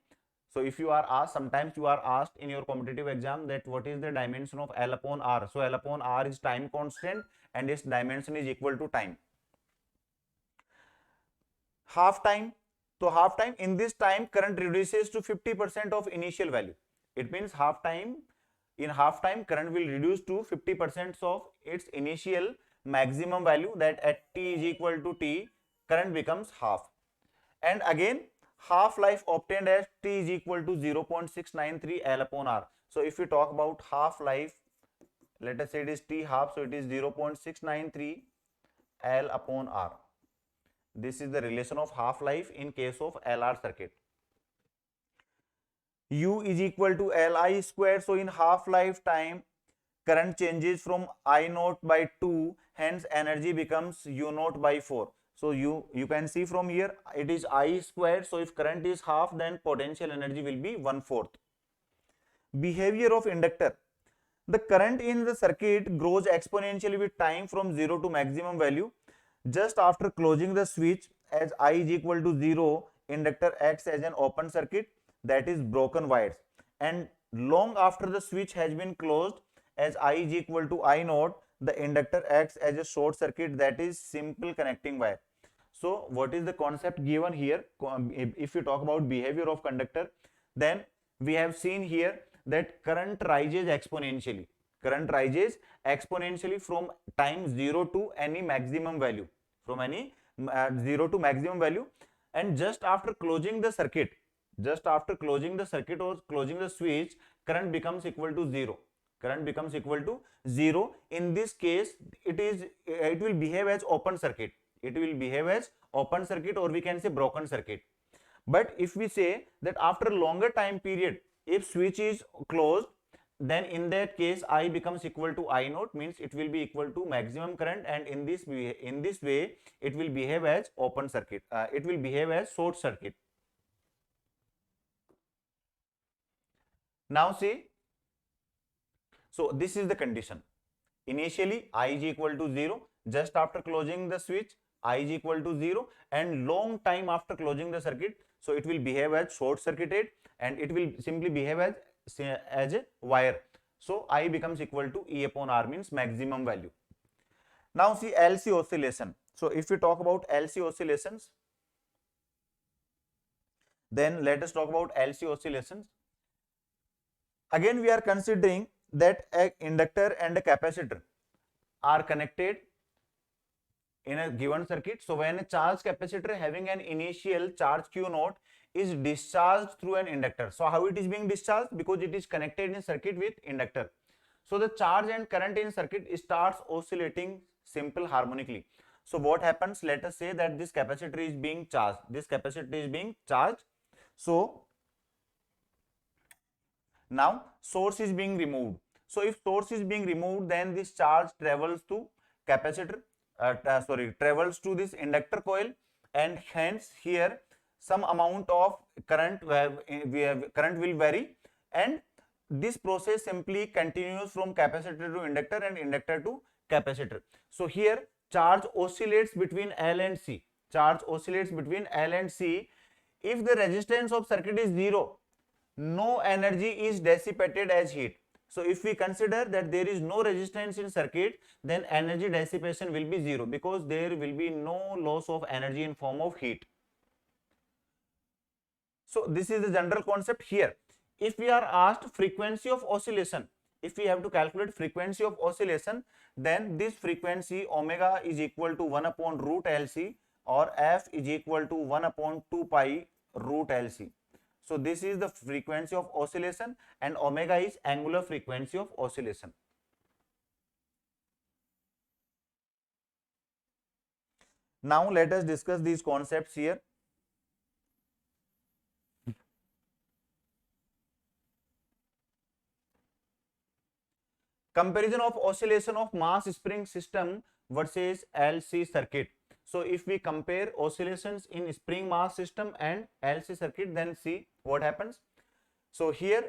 So if you are asked, sometimes you are asked in your competitive exam that what is the dimension of L upon R. So L upon R is time constant and its dimension is equal to time. Half time. So half time, in this time current reduces to 50% of initial value. It means in half time current will reduce to 50% of its initial maximum value, that at t is equal to t current becomes half. And again half life obtained as t is equal to 0.693 L upon R. So if we talk about half life, let us say it is t half, so it is 0.693 L upon R. This is the relation of half life in case of LR circuit. U is equal to Li square. So in half life time current changes from I naught by 2, hence energy becomes U naught by 4. So you can see from here it is I square. So if current is half, then potential energy will be 1/4. Behavior of inductor. The current in the circuit grows exponentially with time from 0 to maximum value. Just after closing the switch, as I is equal to 0, inductor acts as an open circuit, that is broken wires. And long after the switch has been closed, as I is equal to I naught, the inductor acts as a short circuit, that is simple connecting wire. So what is the concept given here? If you talk about behavior of conductor, then we have seen here that current rises exponentially. Current rises exponentially from time 0 to any maximum value, from any 0 to maximum value. And just after closing the circuit, or closing the switch, current becomes equal to 0. Current becomes equal to 0. In this case, it will behave as open circuit. It will behave as open circuit, or we can say broken circuit. But if we say that after longer time period, if switch is closed, then in that case I becomes equal to I naught, means it will be equal to maximum current, and in this way it will behave as open circuit, it will behave as short circuit. Now see, so this is the condition. Initially I is equal to 0, just after closing the switch I is equal to 0, and long time after closing the circuit, so it will behave as short circuited and it will simply behave as a wire. So I becomes equal to E upon R, means maximum value. Now see LC oscillation. So if we talk about LC oscillations, then let us talk about LC oscillations. Again we are considering that an inductor and a capacitor are connected in a given circuit. So when a charged capacitor having an initial charge Q naught is discharged through an inductor. So how it is being discharged? Because it is connected in circuit with inductor. So the charge and current in circuit starts oscillating simple harmonically. So what happens? Let us say that this capacitor is being charged. This capacitor is being charged. So now source is being removed. So if source is being removed, then this charge travels to capacitor, travels to this inductor coil, and hence here some amount of current current will vary, and this process simply continues from capacitor to inductor and inductor to capacitor. So here charge oscillates between L and C. Charge oscillates between L and C. If the resistance of circuit is 0, no energy is dissipated as heat. So if we consider that there is no resistance in circuit, then energy dissipation will be 0, because there will be no loss of energy in form of heat. So this is the general concept here. If we are asked frequency of oscillation, if we have to calculate frequency of oscillation, then this frequency omega is equal to 1 upon root LC, or f is equal to 1 upon 2 pi root LC. So this is the frequency of oscillation, and omega is angular frequency of oscillation. Now let us discuss these concepts here. Comparison of oscillation of mass spring system versus LC circuit. So if we compare oscillations in spring mass system and LC circuit, then see what happens. So here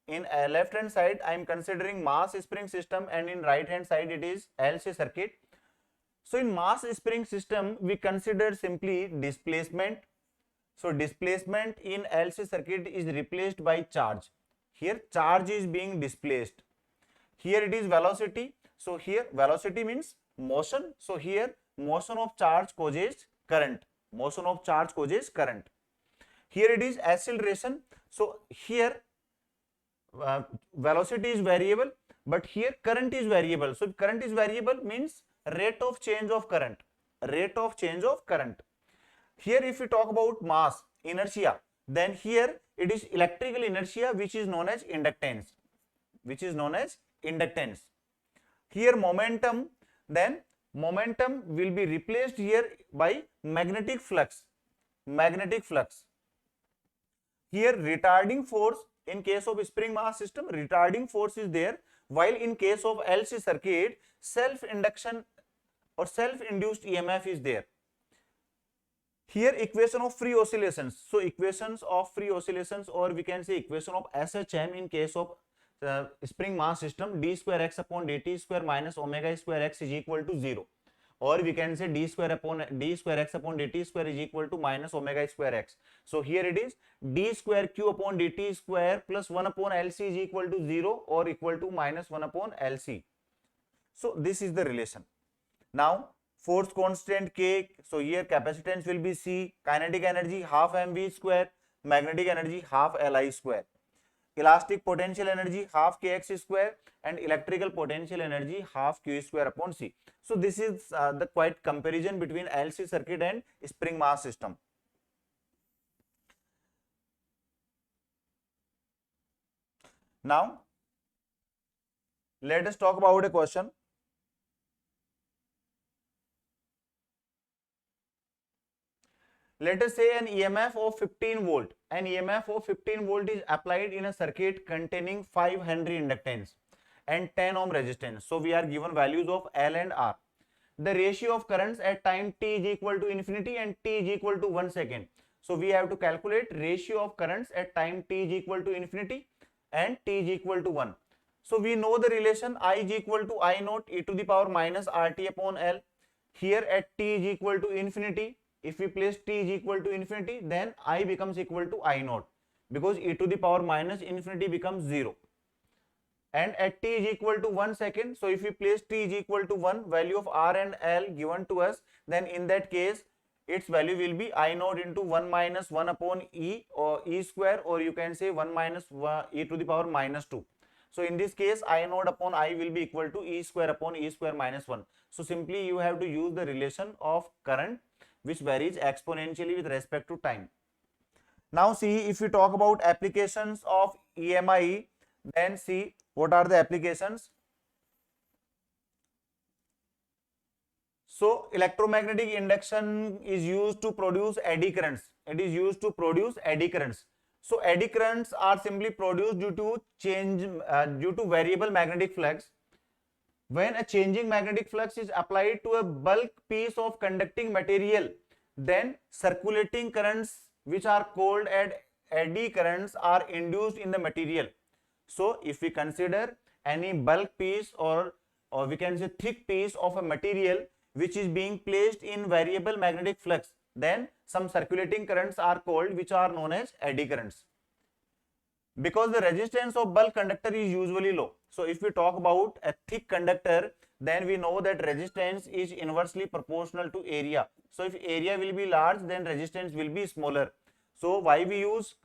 in left hand side I am considering mass spring system, and in right hand side it is LC circuit. So in mass spring system we consider simply displacement. So displacement in LC circuit is replaced by charge. Here charge is being displaced. Here it is velocity. So here velocity means motion. So here motion of charge causes current. Motion of charge causes current. Here it is acceleration. So here velocity is variable, but here current is variable. So if current is variable means rate of change of current. Rate of change of current. Here if we talk about mass, inertia, then here it is electrical inertia, which is known as inductance. Which is known as inductance. Here momentum, then momentum will be replaced here by magnetic flux. Magnetic flux. Here retarding force, in case of spring mass system retarding force is there, while in case of LC circuit self induction or self induced EMF is there. Here equation of free oscillations. So equations of free oscillations, or we can say equation of SHM in case of spring mass system, d square x upon dt square minus omega square x is equal to 0, or we can say d square x upon dt square is equal to minus omega square x. So here it is d square q upon dt square plus 1 upon LC is equal to 0 or equal to minus 1 upon LC. So this is the relation. Now force constant K, so here capacitance will be C, kinetic energy half mv square, magnetic energy half Li square, elastic potential energy half kx square, and electrical potential energy half q square upon C. So this is the quite comparison between LC circuit and spring mass system. Now let us talk about a question. Let us say an EMF of 15 volt. An EMF of 15 volt is applied in a circuit containing 5 Henry inductance and 10 ohm resistance. So we are given values of L and R. The ratio of currents at time t is equal to infinity and t is equal to 1 second. So we have to calculate ratio of currents at time t is equal to infinity and t is equal to 1. So we know the relation I is equal to I naught e to the power minus RT upon L. Here at t is equal to infinity, if we place t is equal to infinity, then I becomes equal to I naught, because e to the power minus infinity becomes 0. And at t is equal to 1 second, so if we place t is equal to 1, value of R and L given to us, then in that case its value will be I naught into 1 minus 1 upon E, or E square, or you can say 1 minus e to the power minus 2. So in this case I naught upon I will be equal to E square upon E square minus 1. So simply you have to use the relation of current which varies exponentially with respect to time. Now see, if we talk about applications of EMI, then see what are the applications. So electromagnetic induction is used to produce eddy currents. It is used to produce eddy currents. So eddy currents are simply produced due to due to variable magnetic flux. When a changing magnetic flux is applied to a bulk piece of conducting material, then circulating currents, which are called as eddy currents, are induced in the material. So if we consider any bulk piece, or we can say thick piece of a material which is being placed in variable magnetic flux, then some circulating currents are called, which are known as eddy currents. Because the resistance of bulk conductor is usually low. So if we talk about a thick conductor, then we know that resistance is inversely proportional to area. So if area will be large, then resistance will be smaller. So why we use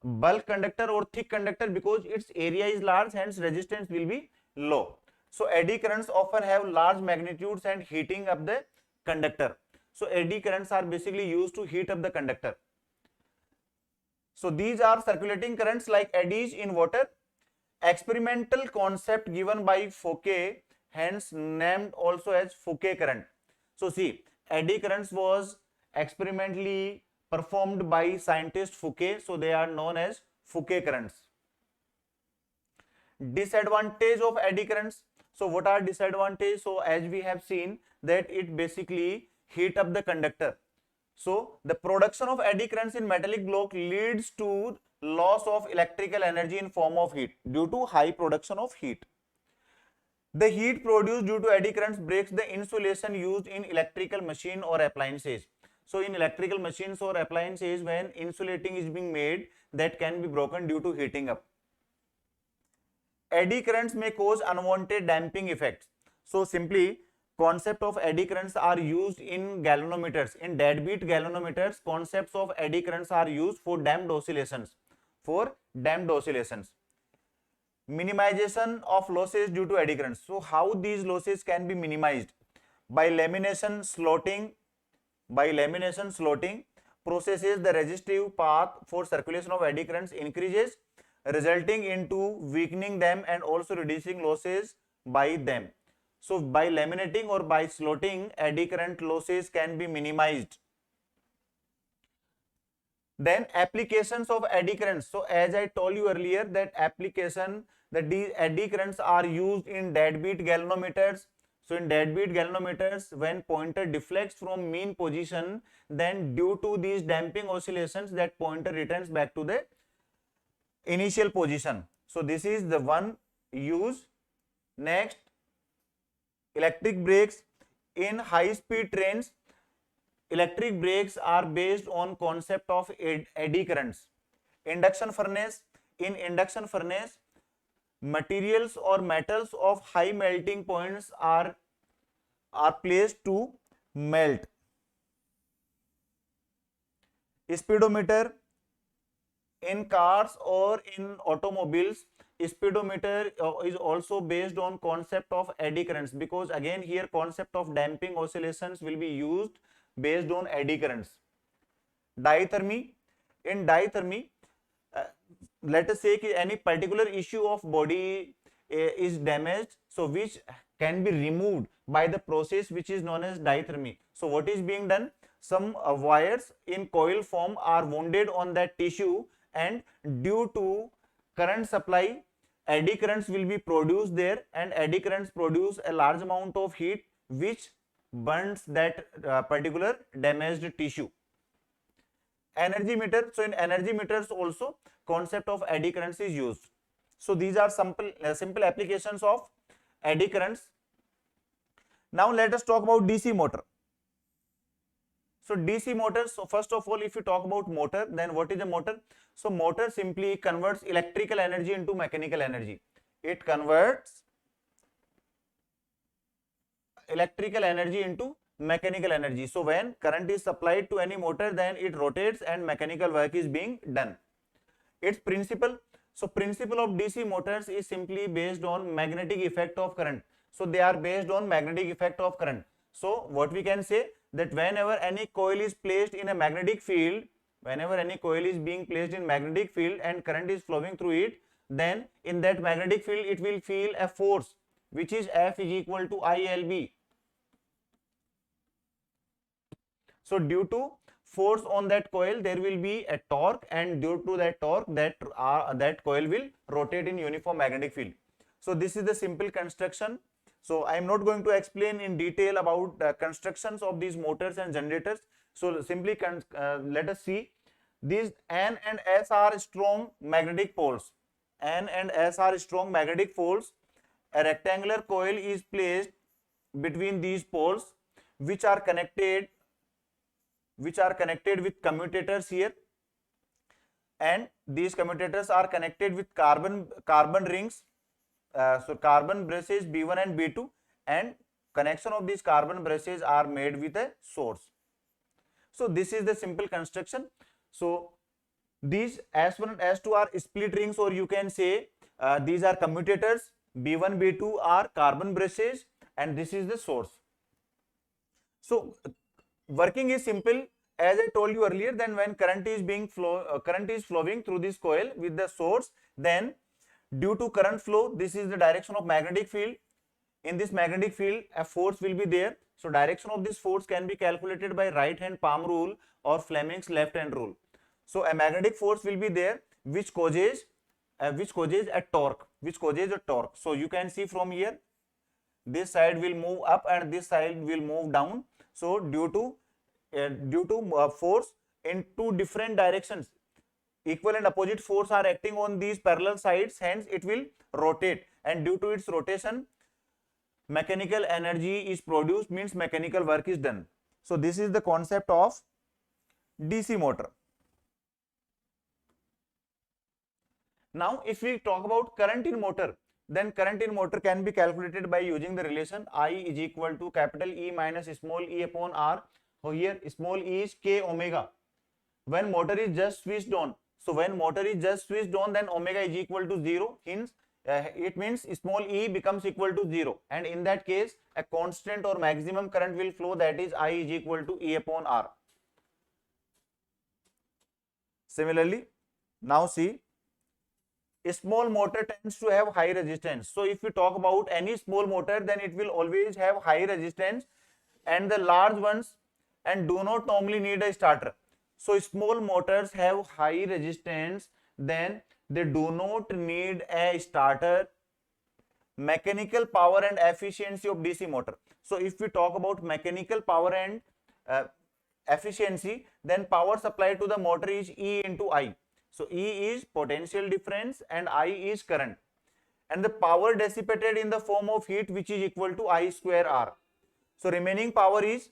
bulk conductor or thick conductor? Because its area is large, hence resistance will be low. So eddy currents often have large magnitudes and heating up the conductor. So eddy currents are basically used to heat up the conductor. So these are circulating currents like eddies in water. Experimental concept given by Fouquet, hence named also as Fouquet current. So see, eddy currents was experimentally performed by scientist Fouquet, so they are known as Fouquet currents. Disadvantage of eddy currents. So what are disadvantages? So as we have seen that it basically heat up the conductor. So the production of eddy currents in metallic block leads to loss of electrical energy in form of heat due to high production of heat. The heat produced due to eddy currents breaks the insulation used in electrical machine or appliances. So in electrical machines or appliances, when insulating is being made, that can be broken due to heating up. Eddy currents may cause unwanted damping effects. So simply, concept of eddy currents are used in galvanometers. In deadbeat galvanometers, concepts of eddy currents are used for damped oscillations. Minimization of losses due to eddy currents. So how these losses can be minimized? By lamination slotting. By lamination slotting processes, the resistive path for circulation of eddy currents increases, resulting into weakening them and also reducing losses by them. So by laminating or by slotting, eddy current losses can be minimized. Then applications of eddy currents. So as I told you earlier, that application, that these eddy currents are used in deadbeat galvanometers. So in deadbeat galvanometers, when pointer deflects from mean position, then due to these damping oscillations, that pointer returns back to the initial position. So this is the one use. Next, electric brakes. In high speed trains, electric brakes are based on concept of eddy currents. Induction furnace. In induction furnace, materials or metals of high melting points are placed to melt. Speedometer. In cars or in automobiles, speedometer is also based on concept of eddy currents, because again here concept of damping oscillations will be used based on eddy currents. Diathermy. In diathermy, let us say any particular issue of body is damaged, so which can be removed by the process which is known as diathermy. So what is being done? some wires in coil form are wounded on that tissue, and due to current supply, eddy currents will be produced there, and eddy currents produce a large amount of heat which burns that particular damaged tissue. Energy meter, so in energy meters also concept of eddy currents is used. So these are simple applications of eddy currents. Now let us talk about DC motor. So DC motors, so first of all, if you talk about motor, then what is a motor? So motor simply converts electrical energy into mechanical energy. It converts electrical energy into mechanical energy. So when current is supplied to any motor, then it rotates and mechanical work is being done. Its principle, so principle of DC motors is simply based on magnetic effect of current. So they are based on magnetic effect of current. So what we can say, that whenever any coil is placed in a magnetic field, whenever any coil is being placed in magnetic field and current is flowing through it, then in that magnetic field it will feel a force which is F is equal to ILB. So due to force on that coil, there will be a torque, and due to that torque, that coil will rotate in uniform magnetic field. So this is the simple construction. So I am not going to explain in detail about constructions of these motors and generators. So simply let us see. These N and S are strong magnetic poles. N and S are strong magnetic poles. A rectangular coil is placed between these poles, which are connected with commutators here, and these commutators are connected with carbon rings. So carbon brushes B1 and B2, and connection of these carbon brushes are made with a source. So this is the simple construction. So these S1 and S2 are split rings, or you can say these are commutators. B1, B2 are carbon brushes, and this is the source. So working is simple. As I told you earlier, then when current is flowing through this coil with the source, then due to current flow, this is the direction of magnetic field. In this magnetic field, a force will be there. So direction of this force can be calculated by right hand palm rule or Fleming's left hand rule. So a magnetic force will be there which causes a torque. So you can see from here, this side will move up and this side will move down. So due to force in two different directions, equal and opposite force are acting on these parallel sides, hence it will rotate, and due to its rotation, mechanical energy is produced, means mechanical work is done. So this is the concept of DC motor. Now if we talk about current in motor, then current in motor can be calculated by using the relation I is equal to capital E minus small e upon R. So here small e is K omega. When motor is just switched on, then omega is equal to 0. Hence it means small e becomes equal to 0, and in that case a constant or maximum current will flow, that is I is equal to E upon R. Similarly, now see, a small motor tends to have high resistance. So if we talk about any small motor, then it will always have high resistance, and the large ones and do not normally need a starter. So small motors have high resistance, then they do not need a starter. Mechanical power and efficiency of DC motor. So if we talk about mechanical power and efficiency, then power supply to the motor is E into I. So E is potential difference and I is current, and the power dissipated in the form of heat, which is equal to I square R. So remaining power is,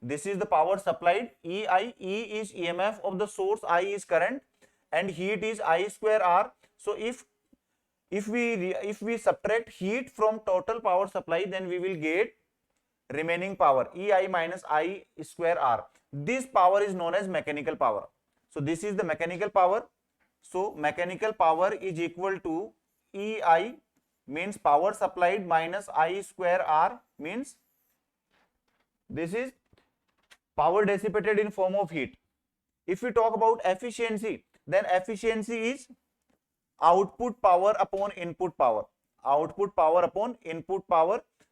this is the power supplied, EI. E is EMF of the source, I is current, and heat is I square R. So if we subtract heat from total power supply, then we will get remaining power, EI minus I square R. This power is known as mechanical power. So this is the mechanical power. So mechanical power is equal to EI, means power supplied, minus I square R, means this is power dissipated in form of heat. If we talk about efficiency, then efficiency is output power upon input power.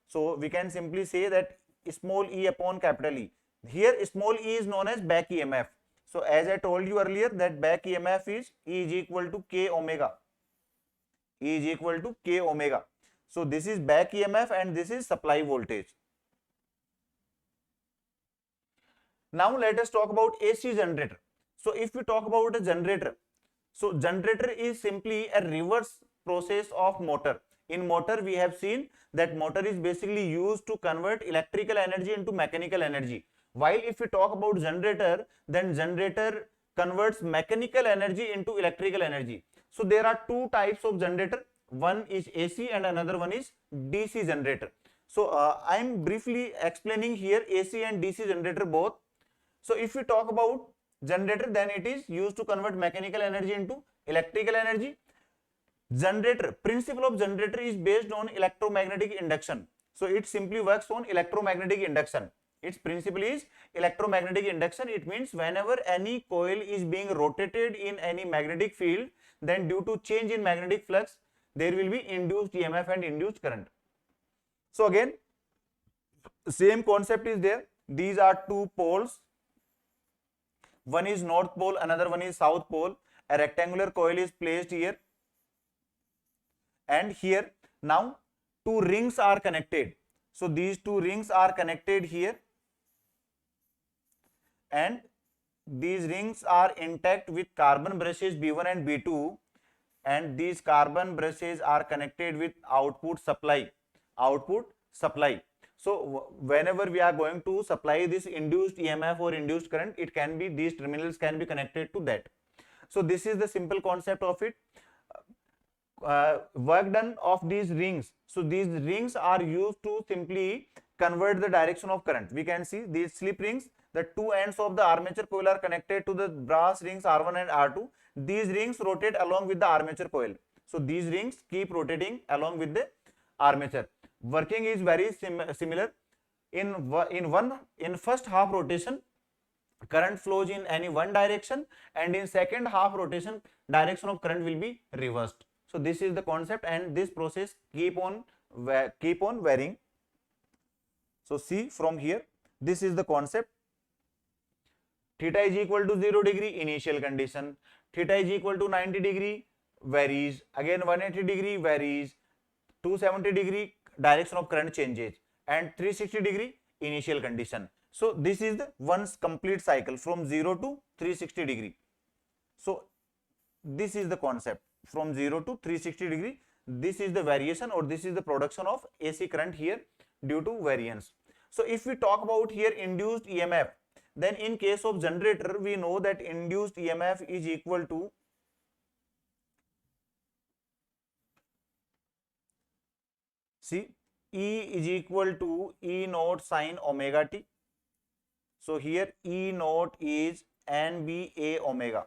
So we can simply say that small e upon capital E. Here small e is known as back EMF. So as I told you earlier that back EMF is E is equal to K omega. E is equal to K omega. So this is back EMF and this is supply voltage. Now let us talk about AC generator. So if we talk about a generator, so generator is simply a reverse process of motor. In motor we have seen that motor is basically used to convert electrical energy into mechanical energy. While if we talk about generator, then generator converts mechanical energy into electrical energy. So there are two types of generator. One is AC and another one is DC generator. So I am briefly explaining here AC and DC generator both. So if we talk about generator, then it is used to convert mechanical energy into electrical energy. Generator, principle of generator is based on electromagnetic induction. So it simply works on electromagnetic induction. Its principle is electromagnetic induction. It means whenever any coil is being rotated in any magnetic field, then due to change in magnetic flux, there will be induced EMF and induced current. So again, same concept is there. These are two poles. One is north pole, another one is south pole. A rectangular coil is placed here and here. Now two rings are connected. So these two rings are connected here and these rings are intact with carbon brushes B1 and B2, and these carbon brushes are connected with output supply. So whenever we are going to supply this induced EMF or induced current, it can be, these terminals can be connected to that. So this is the simple concept of it. Work done of these rings. So these rings are used to simply convert the direction of current. We can see these slip rings, the two ends of the armature coil are connected to the brass rings R1 and R2. These rings rotate along with the armature coil. So these rings keep rotating along with the armature. Working is very similar. In first half rotation, current flows in any one direction, and in second half rotation, direction of current will be reversed. So this is the concept, and this process keep on varying. So see from here, this is the concept. Theta is equal to 0 degree, initial condition. Theta is equal to 90 degree, varies. Again 180 degree, varies. 270 degree, direction of current changes, and 360 degree, initial condition. So this is the one's complete cycle from 0 to 360 degree. So this is the concept from 0 to 360 degree. This is the variation, or this is the production of AC current here due to variance. So if we talk about here induced EMF, then in case of generator, we know that induced EMF is equal to E is equal to E naught sine omega t. So here E naught is NBA omega.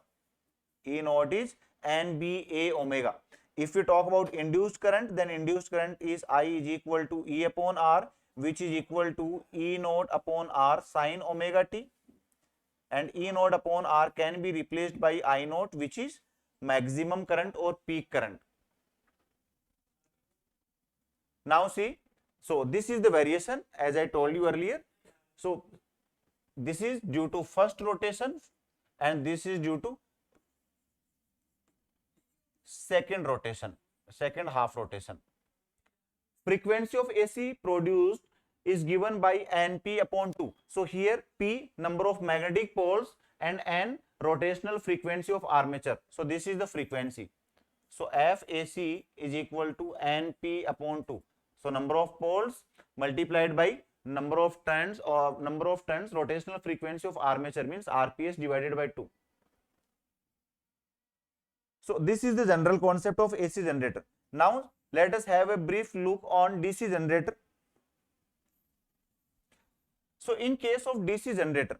E naught is NBA omega. If we talk about induced current, then induced current is I is equal to E upon R, which is equal to E naught upon R sine omega t. And E naught upon R can be replaced by I naught, which is maximum current or peak current. Now see, so this is the variation as I told you earlier. So this is due to first rotation and this is due to second rotation, second half rotation. Frequency of AC produced is given by Np upon 2. So here P number of magnetic poles and N rotational frequency of armature. So this is the frequency. So FAC is equal to Np upon 2. So number of poles multiplied by number of turns rotational frequency of armature means RPS divided by 2. So this is the general concept of AC generator. Now let us have a brief look on DC generator. So in case of DC generator,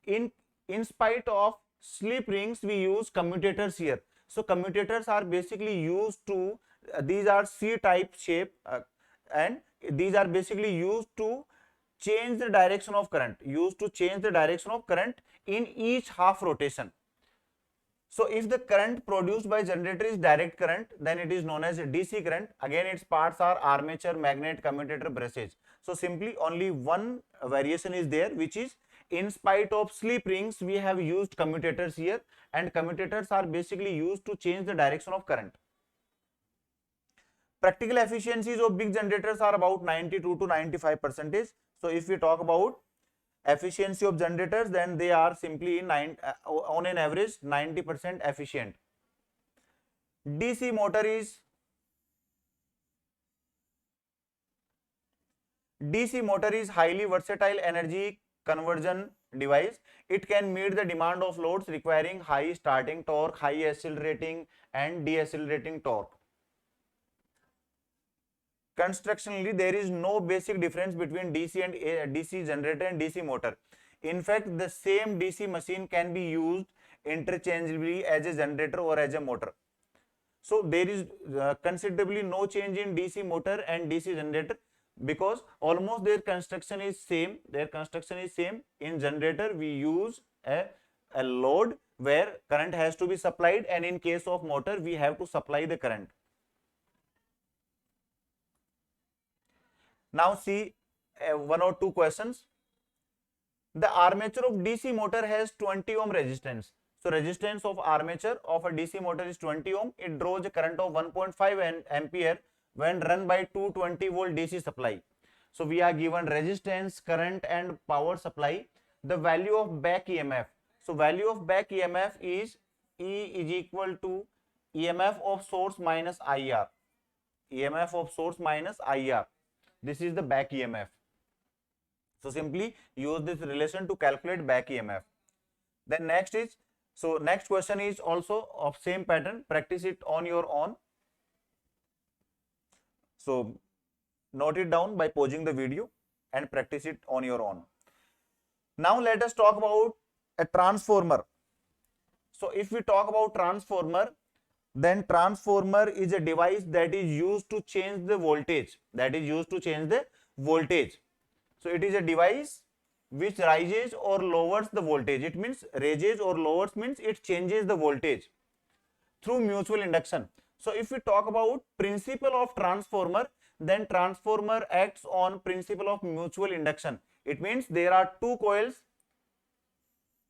in spite of slip rings, we use commutators here. So commutators are basically used to, these are C-type shape and these are basically used to change the direction of current, in each half rotation. So if the current produced by generator is direct current, then it is known as DC current. Again, its parts are armature, magnet, commutator, brushes. So simply only one variation is there, which is in spite of slip rings, we have used commutators here, and commutators are basically used to change the direction of current. Practical efficiencies of big generators are about 92 to 95%. So if we talk about efficiency of generators, then they are simply on an average 90% efficient. DC motor is highly versatile energy conversion device. It can meet the demand of loads requiring high starting torque, high accelerating and decelerating torque. Constructionally, there is no basic difference between DC and DC generator and DC motor. In fact, the same DC machine can be used interchangeably as a generator or as a motor. So there is considerably no change in DC motor and DC generator, because almost their construction is same. In generator, we use a load where current has to be supplied, and in case of motor, we have to supply the current. Now see one or two questions. The armature of DC motor has 20 ohm resistance. So resistance of armature of a DC motor is 20 ohm. It draws a current of 1.5 ampere when run by 220 volt DC supply. So we are given resistance, current and power supply. The value of back EMF. So value of back EMF is E is equal to EMF of source minus IR. EMF of source minus IR. This is the back EMF. So simply use this relation to calculate back EMF. Then next question is also of same pattern. Practice it on your own. So note it down by pausing the video and practice it on your own. Now let us talk about a transformer. So if we talk about transformer, then transformer is a device that is used to change the voltage. So it is a device which raises or lowers the voltage. It means raises or lowers means it changes the voltage through mutual induction. So if we talk about principle of transformer, then transformer acts on principle of mutual induction. It means there are two coils.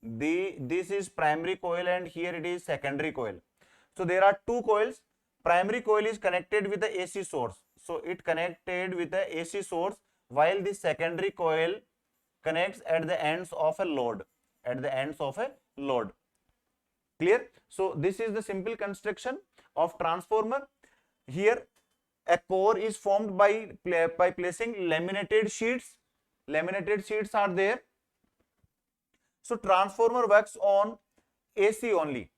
This is primary coil and here it is secondary coil. So there are two coils. Primary coil is connected with the AC source. So it connected with the AC source, while the secondary coil connects at the ends of a load. Clear? So this is the simple construction of transformer. Here a core is formed by placing laminated sheets. Laminated sheets are there. So transformer works on AC only.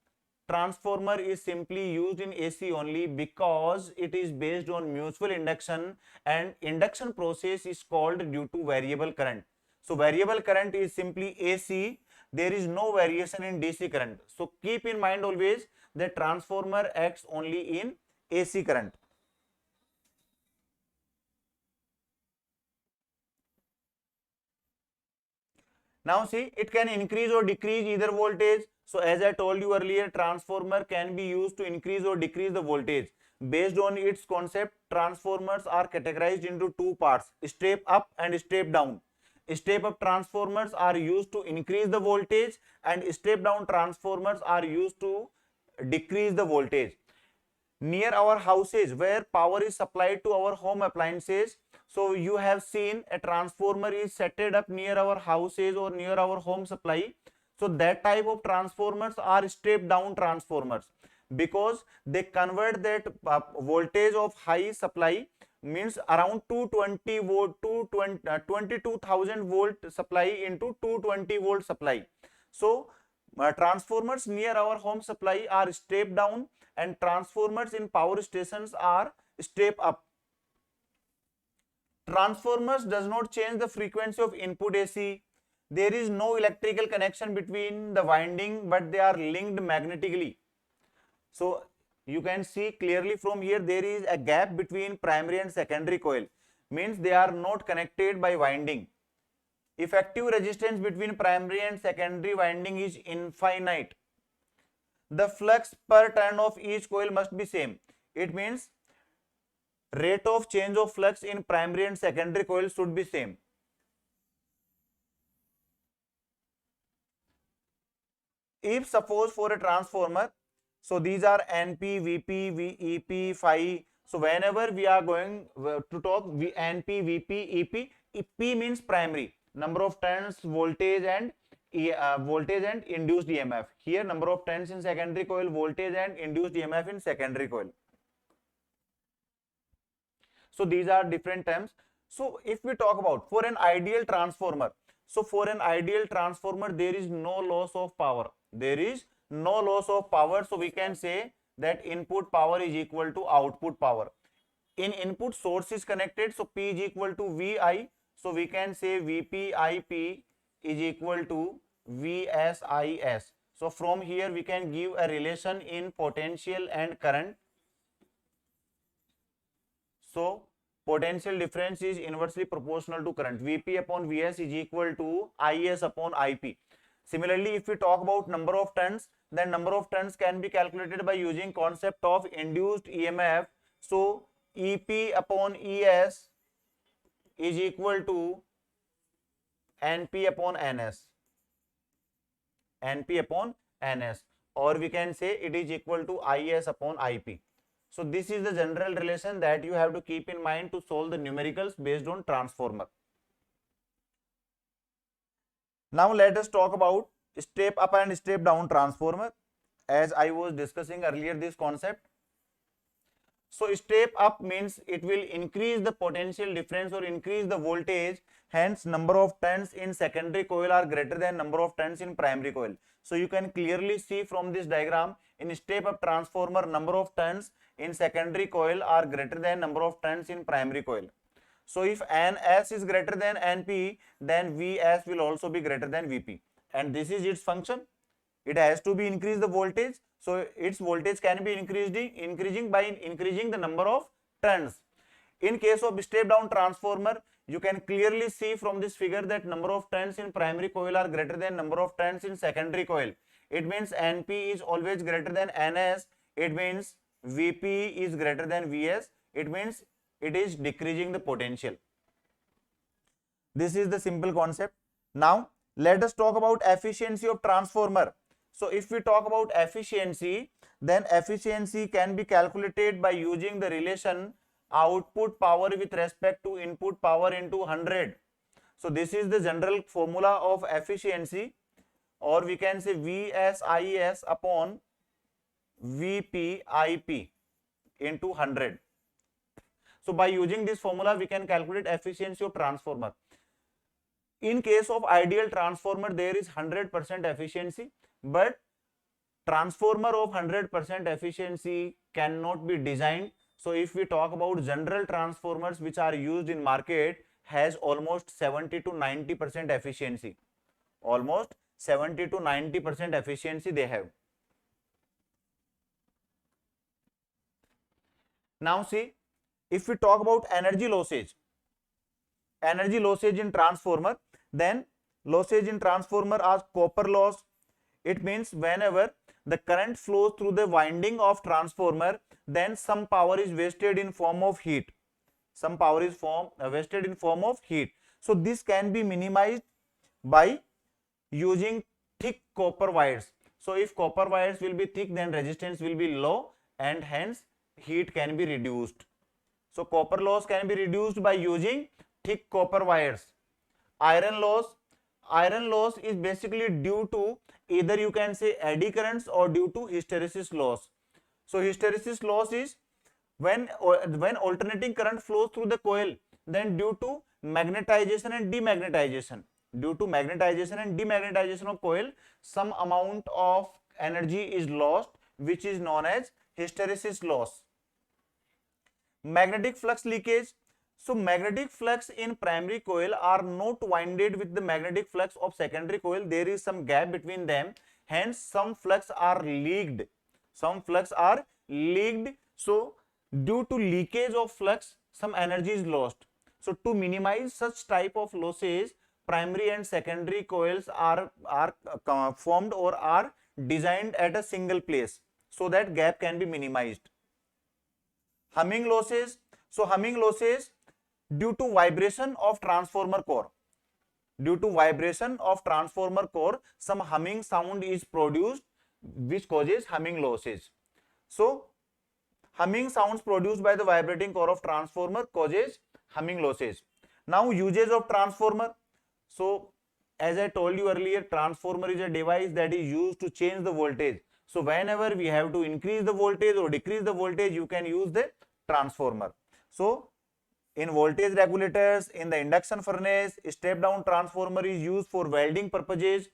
Transformer is simply used in AC only because it is based on mutual induction, and induction process is called due to variable current. So variable current is simply AC. There is no variation in DC current. So keep in mind always that transformer acts only in AC current. Now see, it can increase or decrease either voltage. So as I told you earlier, transformer can be used to increase or decrease the voltage. Based on its concept, transformers are categorized into two parts, step up and step down. Step up transformers are used to increase the voltage, and step down transformers are used to decrease the voltage. Near our houses where power is supplied to our home appliances, so you have seen a transformer is set up near our houses or near our home supply. So that type of transformers are step down transformers, because they convert that voltage of high supply, means around 220 volt to 22,000 volt supply into 220 volt supply. So transformers near our home supply are step down, and transformers in power stations are step up. Transformers does not change the frequency of input AC. There is no electrical connection between the winding, but they are linked magnetically. So you can see clearly from here, there is a gap between primary and secondary coil, means they are not connected by winding. Effective resistance between primary and secondary winding is infinite. the flux per turn of each coil must be same. It means rate of change of flux in primary and secondary coil should be same. If suppose for a transformer, so these are NP, VP, EP, phi. So whenever we are going to talk NP, VP, EP, P means primary, number of turns, voltage and voltage and induced EMF. Here number of turns in secondary coil, voltage and induced EMF in secondary coil. So these are different terms. So if we talk about for an ideal transformer, so for an ideal transformer there is no loss of power. There is no loss of power. So we can say that input power is equal to output power. In input source is connected, so P is equal to VI. So we can say VPIP is equal to VSIS. So from here we can give a relation in potential and current. So potential difference is inversely proportional to current. Vp upon Vs is equal to Is upon Ip. Similarly, if we talk about number of turns, then number of turns can be calculated by using concept of induced EMF. So Ep upon Es is equal to Np upon Ns. Np upon Ns, or we can say it is equal to Is upon Ip. So this is the general relation that you have to keep in mind to solve the numericals based on transformer. Now let us talk about step up and step down transformer, as I was discussing earlier this concept. So step up means it will increase the potential difference or increase the voltage, hence number of turns in secondary coil are greater than number of turns in primary coil. So you can clearly see from this diagram, in step up transformer number of turns in secondary coil are greater than number of turns in primary coil. So if Ns is greater than Np, then Vs will also be greater than Vp, and this is its function. It has to be increase the voltage, so its voltage can be increasing by increasing the number of turns. In case of step down transformer, you can clearly see from this figure that number of turns in primary coil are greater than number of turns in secondary coil. It means Np is always greater than Ns. It means Vp is greater than Vs. It means it is decreasing the potential. This is the simple concept. Now let us talk about efficiency of transformer. So if we talk about efficiency, then efficiency can be calculated by using the relation output power with respect to input power into 100. So this is the general formula of efficiency, or we can say VSIS upon VPIP into 100. So by using this formula, we can calculate efficiency of transformer. In case of ideal transformer, there is 100% efficiency, but transformer of 100% efficiency cannot be designed. So if we talk about general transformers which are used in market, has almost 70 to 90% efficiency. Almost 70 to 90% efficiency they have. Now see, if we talk about energy lossage in transformer, then lossage in transformer are copper loss. It means whenever the current flows through the winding of transformer, then some power is wasted in form of heat. Some power is wasted in form of heat. So this can be minimized by using thick copper wires. So if copper wires will be thick, then resistance will be low and hence heat can be reduced. So copper loss can be reduced by using thick copper wires. Iron loss is basically due to either you can say eddy currents or due to hysteresis loss. So hysteresis loss is when alternating current flows through the coil, then due to magnetization and demagnetization. Due to magnetization and demagnetization of coil, some amount of energy is lost, which is known as hysteresis loss. Magnetic flux leakage. So magnetic flux in primary coil are not winded with the magnetic flux of secondary coil. There is some gap between them. Hence some flux are leaked. Some flux are leaked. So due to leakage of flux, some energy is lost. So to minimize such type of losses, primary and secondary coils are formed or are designed at a single place so that gap can be minimized. Humming losses. So humming losses due to vibration of transformer core. Due to vibration of transformer core, some humming sound is produced which causes humming losses. So humming sounds produced by the vibrating core of transformer causes humming losses. Now uses of transformer. So as I told you earlier, transformer is a device that is used to change the voltage. So whenever we have to increase the voltage or decrease the voltage, you can use the transformer. So in voltage regulators, in the induction furnace, step down transformer is used for welding purposes.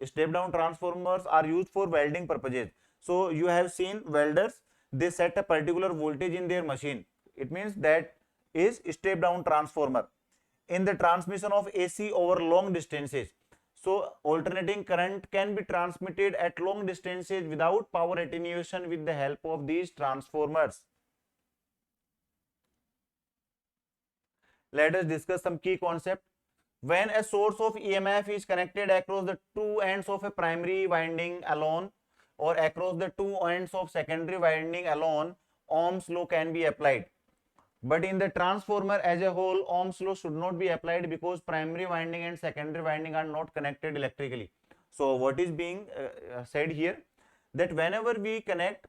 Step down transformers are used for welding purposes. So you have seen welders, they set a particular voltage in their machine. It means that is step down transformer. In the transmission of AC over long distances, so alternating current can be transmitted at long distances without power attenuation with the help of these transformers. Let us discuss some key concepts. When a source of EMF is connected across the two ends of a primary winding alone or across the two ends of secondary winding alone, Ohm's law can be applied. But in the transformer as a whole, Ohm's law should not be applied because primary winding and secondary winding are not connected electrically. So what is being said here, that whenever we connect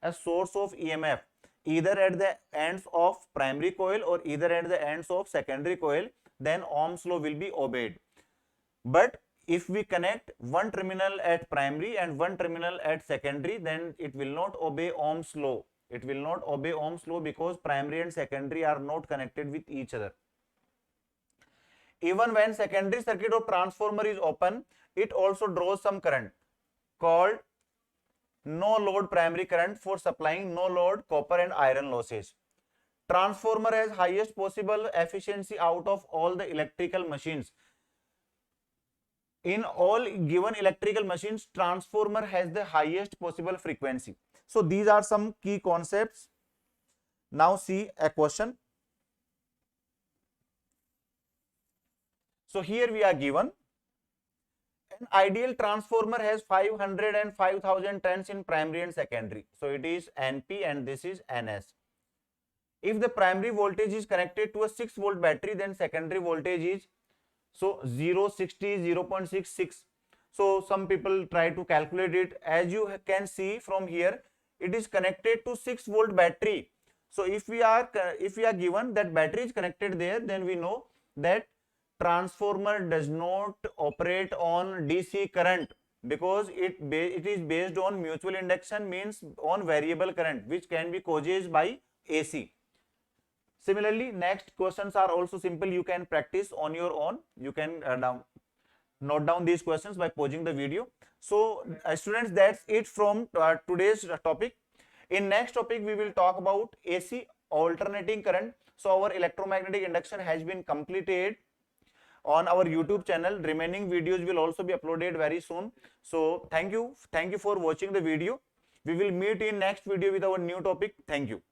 a source of EMF either at the ends of primary coil or either at the ends of secondary coil, then Ohm's law will be obeyed. But if we connect one terminal at primary and one terminal at secondary, then it will not obey Ohm's law. It will not obey Ohm's law because primary and secondary are not connected with each other. Even when secondary circuit of transformer is open, it also draws some current called no load primary current for supplying no load copper and iron losses. Transformer has highest possible efficiency out of all the electrical machines. In all given electrical machines, transformer has the highest possible frequency. So these are some key concepts. Now see a question. So here we are given an ideal transformer has 500 and 5000 turns in primary and secondary. So it is NP and this is NS. If the primary voltage is connected to a 6 volt battery, then secondary voltage is 0.60, 0.66. So some people try to calculate it. As you can see from here, it is connected to 6 volt battery. So if we are given that battery is connected there, then we know that transformer does not operate on DC current because it is based on mutual induction, means on variable current, which can be caused by AC. Similarly, next questions are also simple. You can practice on your own. You can note down these questions by pausing the video. So students, that's it from today's topic. In next topic, we will talk about AC alternating current. So our electromagnetic induction has been completed on our YouTube channel. Remaining videos will also be uploaded very soon. So thank you for watching the video. We will meet in next video with our new topic. Thank you.